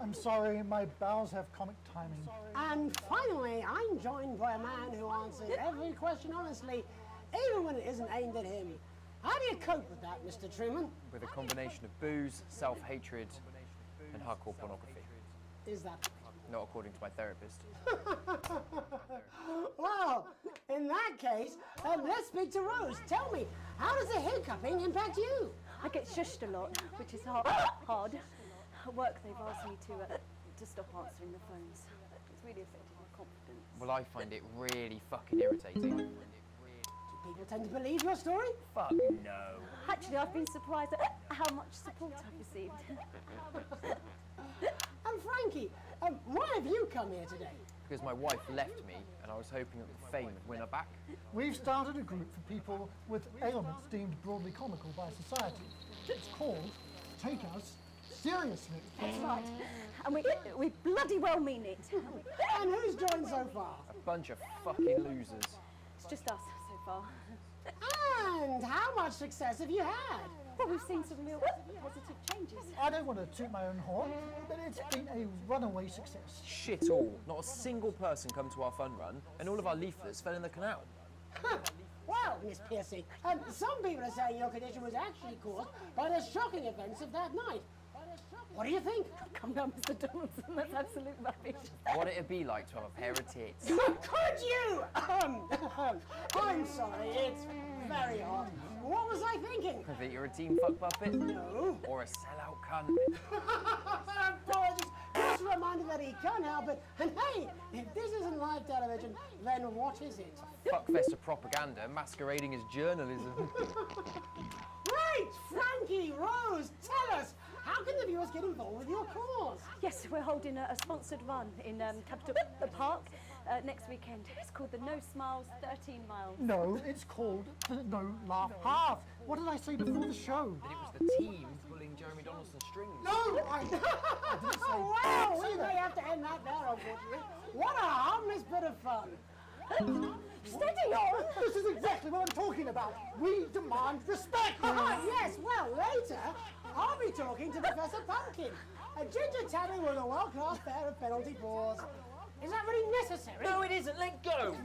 I'm sorry, my bowels have comic timing. And finally, I'm joined by a man who answers every question honestly, even when it isn't aimed at him. How do you cope with that, Mr. Truman? With a combination of booze, self-hatred, and hardcore pornography. Is that? Not according to my therapist. Well, in that case, let's speak to Rose. Tell me, how does the hiccuping impact you? I get shushed a lot, which is hard. At work, they've asked me to stop answering the phones. It's really affected my confidence. Well, I find it really fucking irritating. Do people tend to believe your story? Fuck no. Actually, I've been surprised at how much support I've received. And Frankie, why have you come here today? Because my wife left me, and I was hoping that the fame would win her back. We've started a group for people with ailments deemed broadly comical by society. It's called Take Us Seriously. That's right. And we bloody well mean it. And who's joined so far? A bunch of fucking losers. It's just us so far. And how much success have you had? Well, we've seen some real positive changes. I don't want to toot my own horn, but it's been a runaway success. Shit all. Not a single person come to our fun run, and all of our leaflets fell in the canal. Well, Miss Piercy, some people are saying your condition was actually caused by the shocking events of that night. What do you think? Come down, Mr. Donaldson, that's absolute rubbish. What it'd be like to have a pair of tits. Could you? I'm sorry, it's very hot. What was I thinking? That you're a team fuck puppet? No. Or a sellout cunt? Apologies. Just a reminder that he can't help it. And hey, if this isn't live television, then what is it? Fuckfest of propaganda masquerading as journalism. Right, Frankie, Rose, tell us, how can the viewers get involved with your cause? Yes, we're holding a sponsored run in Capital Park next weekend. It's called the No Smiles 13 Miles. No, it's called the No Laugh Half. What did I say before the show? That it was the team pulling Jeremy Donaldson's strings. No, I didn't say. Wow, we may have to end that there, unfortunately. What a harmless bit of fun. Steady on! This is exactly what I'm talking about. We demand respect. Yes, well, later, I'll be talking to Professor Pumpkin, a ginger tabby with a world-class pair of penalty paws. Is that really necessary? No, it isn't. Let go.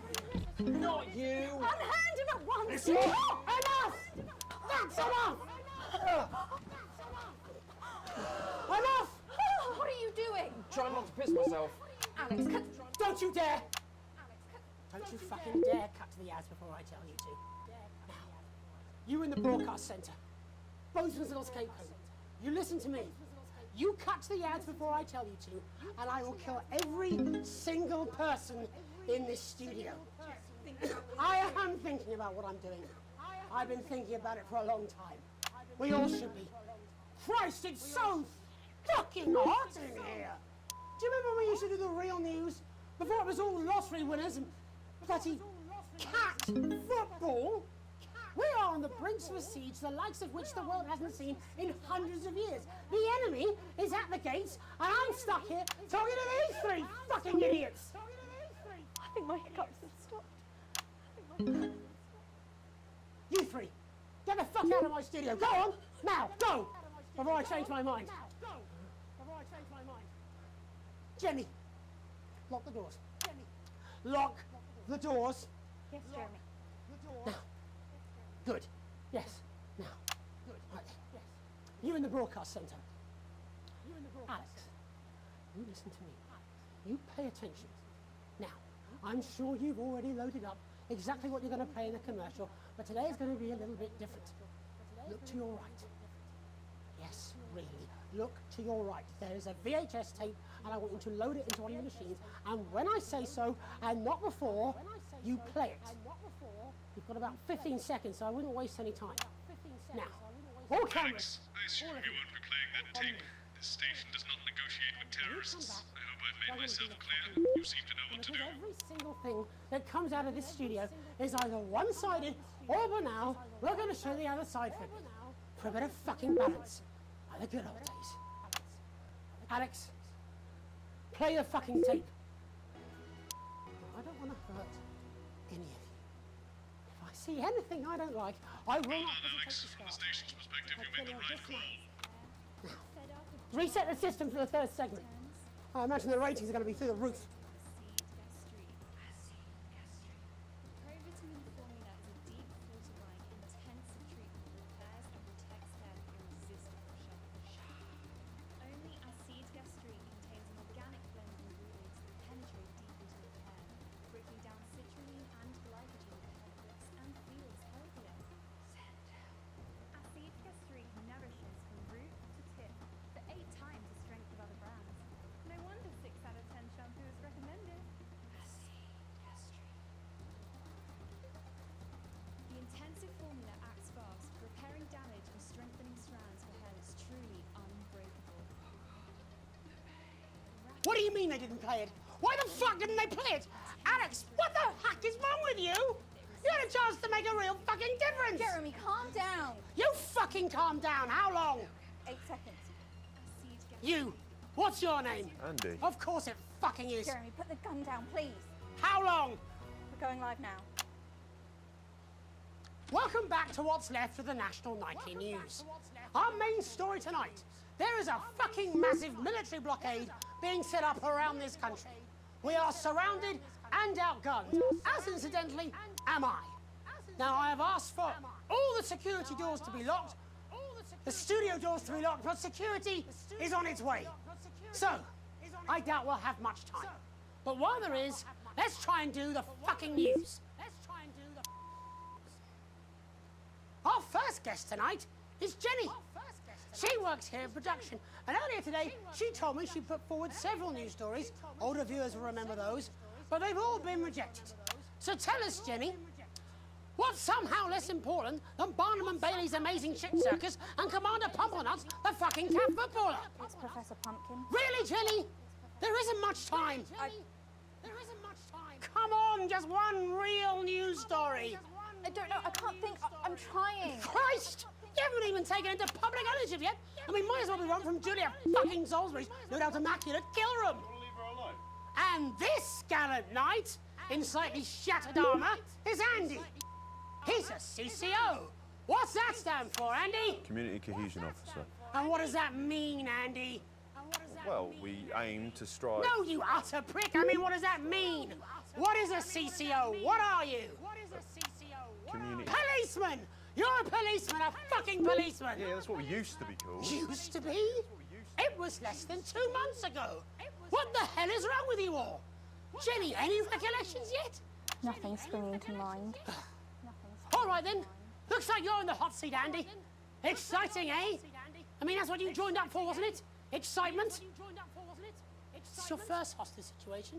Not you. Unhand him at once. Enough! That's enough! Enough! What are you doing? Trying not to piss myself. Alex, cut. Don't you dare! Don't you fucking dare cut to the ads before I tell you to. Now, you in the broadcast centre, Bozeman's little scapegoat, you listen to me. You cut to the ads before I tell you to, and I will kill every single person in this studio. I am thinking about what I'm doing. I've been thinking about it for a long time. We all should be. Christ, it's so fucking hot in here. Do you remember when we used to do the real news? Before it was all lottery winners and bloody cat football? We are on the brink of a siege, the likes of which the world hasn't seen in hundreds of years. The enemy is at the gates, and I'm stuck here talking to these three fucking idiots. I think my hiccups have stopped. You three, get the fuck out of my studio. Go on, now, go, before I change my mind. Jenny, lock the doors. Lock the doors. Yes, Jeremy. Now. Good. Yes. Now. Good. Right. Yes. You in the broadcast centre. Alex, you listen to me. You pay attention. Now, I'm sure you've already loaded up exactly what you're going to play in the commercial, but today is going to be a little bit different. Look to your right. Yes, really. Look to your right. There is a VHS tape, and I want you to load it into one of the machines, and when I say so, and not before, you play it. You've got about 15 seconds, so I wouldn't waste any time. Now, all cameras. I assume you won't be playing that tape. This station does not negotiate with terrorists. I hope I've made myself clear. You seem to know what to do. Every single thing that comes out of this studio is either one-sided or banal. We're going to show the other side for a bit of fucking balance. Like the good old days. Alex, play the fucking tape. I don't want to hurt any of you. If I see anything I don't like, I will not Alex, from the station's perspective, you made the right call. Reset the system for the third segment. I imagine the ratings are going to be through the roof. Provitamin formula is a deep fortifying, intensive treatment that repairs and protects hair from resistant shock. Only Acide Gastrique contains an organic blend of ingredients that penetrate deep into the hair, breaking down citrulline and glycogen that hair looks and feels healthier. Acide Gastrique nourishes from root to tip for 8 times the strength of other brands. No wonder 6 out of 10 shampoos recommend it. The intensive formula acts fast, repairing damage and strengthening strands for hair that's truly unbreakable. What do you mean they didn't play it? Why the fuck didn't they play it? Alex, what the heck is wrong with you? You had a chance to make a real fucking difference. Jeremy, calm down. You fucking calm down. How long? 8 seconds. You. What's your name? Andy. Of course it fucking is. Jeremy, put the gun down, please. How long? We're going live now. Welcome back to what's left of the National Nightly News. Our main story tonight. There is a fucking massive military blockade being set up around this country. We are surrounded and outgunned, as incidentally am I. Now I have asked for all the security doors to be locked, the studio doors to be locked, but security is on its way. So, I doubt we'll have much time. But while there is, let's try and do the fucking news. Our first guest tonight is Jenny. She works here in production, and earlier today she told me she put forward several news stories. Older viewers will remember those, but they've all been rejected. So tell us, Jenny, what's somehow less important than Barnum and Bailey's Amazing Ship Circus and Commander Pumpernuts, the fucking cat footballer? It's Professor Pumpkin. Really, Jenny? There isn't much time. There isn't much time. Come on, just one real news story. I don't know, I can't think. I'm trying. Christ! You haven't even taken it into public ownership yet. I mean, might as well be run from Julia fucking Salisbury's no doubt immaculate kill room. And this gallant knight, in slightly shattered armour, is Andy. He's a CCO. What's that stand for, Andy? Community Cohesion Officer. And what does that mean, Andy? Well, we aim to strive... No, you utter prick. I mean, what does that mean? What is a CCO? What are you? Community... Policeman! You're a policeman, a fucking policeman! Yeah, that's what we used to be called. Used to be? It was less than 2 months ago. What the hell is wrong with you all? Jenny, any recollections yet? Nothing springing to mind. All right then. Looks like you're in the hot seat, Andy. Exciting, eh? I mean, that's what you joined up for, wasn't it? Excitement? It's your first hostage situation?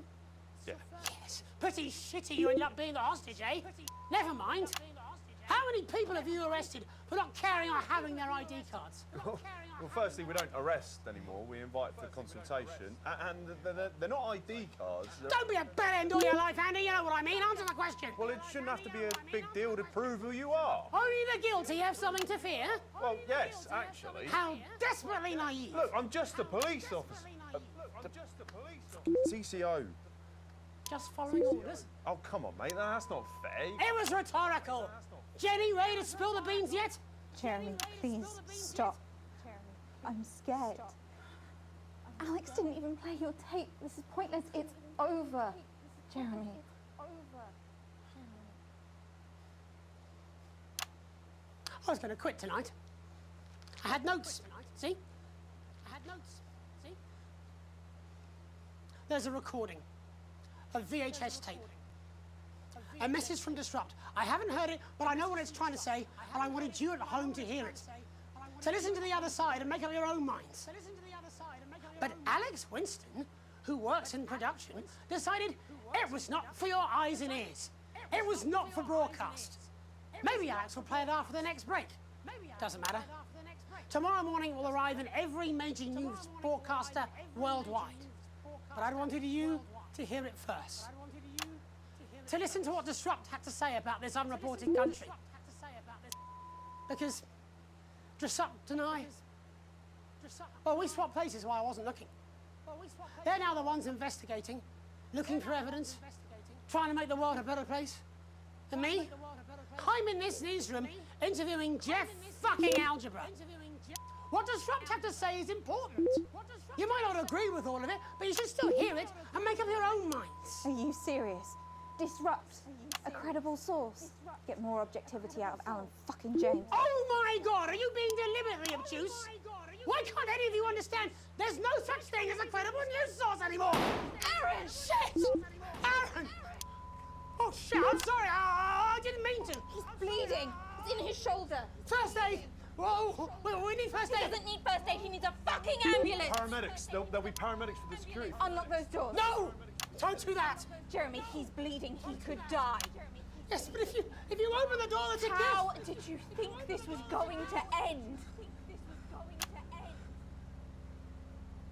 Yeah. Yes. Pretty shitty you ended up being the hostage, eh? Never mind. How many people have you arrested for not carrying or having their ID cards? Well, firstly, we don't arrest anymore. We invite for consultation. And they're not ID cards. Don't be a bellend all your life, Andy. You know what I mean. Answer the question. Well, it shouldn't have to be a big deal to prove who you are. Only the guilty have something to fear? Well, yes, actually. How desperately naive. Look, I'm just a police officer. CCO. Just following orders? Oh, come on, mate. That's not fair. It was rhetorical. Jenny, ready to spill the beans yet? Jeremy, please stop. I'm scared. Alex didn't even play your tape. This is pointless. It's over. Jeremy. I was going to quit tonight. I had notes. See? I had notes. See? There's a recording. A VHS tape. A message from Disrupt. I haven't heard it, but I know what it's trying to say, and I wanted you at home to hear it. So listen to the other side and make up your own minds. But Alex Winston, who works in production, decided it was not for your eyes and ears. It was not for broadcast. Maybe Alex will play it after the next break. Doesn't matter. Tomorrow morning it will arrive in every major news broadcaster worldwide. But I wanted you to hear it first. To listen to what Disrupt had to say about this unreported country. Because Disrupt and I, well, we swapped places while I wasn't looking. They're now the ones investigating, looking for evidence, trying to make the world a better place. And me, I'm in this newsroom interviewing Jeff fucking Algebra. What Disrupt have to say is important. You might not agree with all of it, but you should still hear it and make up your own minds. Are you serious? Disrupt. A credible source. Get more objectivity out of Alan fucking James. Oh my God, are you being deliberately obtuse? Why can't any of you understand there's no such thing as a credible news source anymore? Aaron, shit! Aaron! Oh shit, I'm sorry, I didn't mean to. He's bleeding. It's in his shoulder. First aid! Whoa, we need first aid. He doesn't need first aid, he needs a fucking ambulance. Paramedics. There'll be paramedics for the security. Unlock those doors. No! Don't do that! Jeremy, he's bleeding. He could die. Yes, but if you open the door, that's a gift. How did you think this was going to end?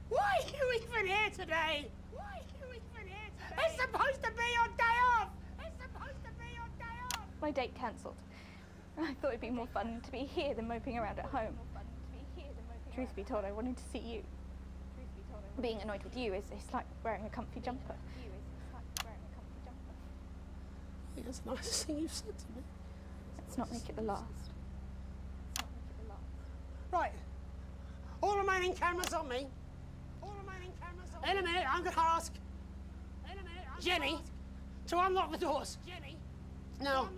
Why are you even here today? It's supposed to be your day off! My date cancelled. I thought it'd be more fun to be here than moping around at home. Truth be told, I wanted to see you. Being annoyed with you is like wearing a comfy jumper. I think that's the nicest thing you've said to me. Let's not make it the last. Right. All remaining cameras on me. In a minute, I'm going to ask Jenny to unlock the doors. No.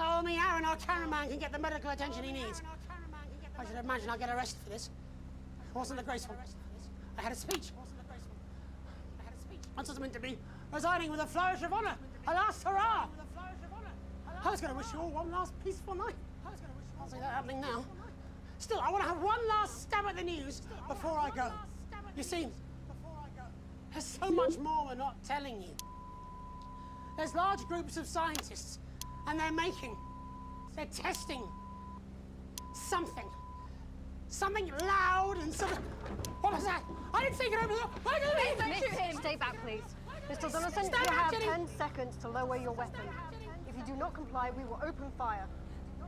Oh, me, Aaron, our cameraman, can get the medical attention he needs. I should imagine I'll get arrested for this. It wasn't the graceful. I had a speech. I was meant to be resigning with a flourish of honour. A last hurrah. I was going to wish you all one last peaceful night. I'll see that happening now. Still, I want to have one last stab at the news before I go. You see, there's so much more we're not telling you. There's large groups of scientists, and they're testing something. Something loud and something. What was that? I didn't think it over there. Why did it? Don't shoot him. Stay back, please. Mr. Donaldson, Stand you back, have Jenny. 10 seconds to lower your weapon. If you do not comply, we will open fire.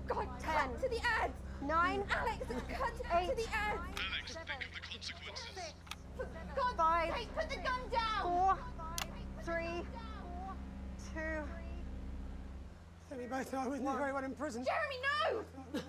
God, 10. cut to the ads. 9. Alex, cut 8. to the ads. Alex, think of the consequences. God, 5. hey, put the gun down. 4. 3. 2. I think we both know I wouldn't do very well in prison. Jeremy, no!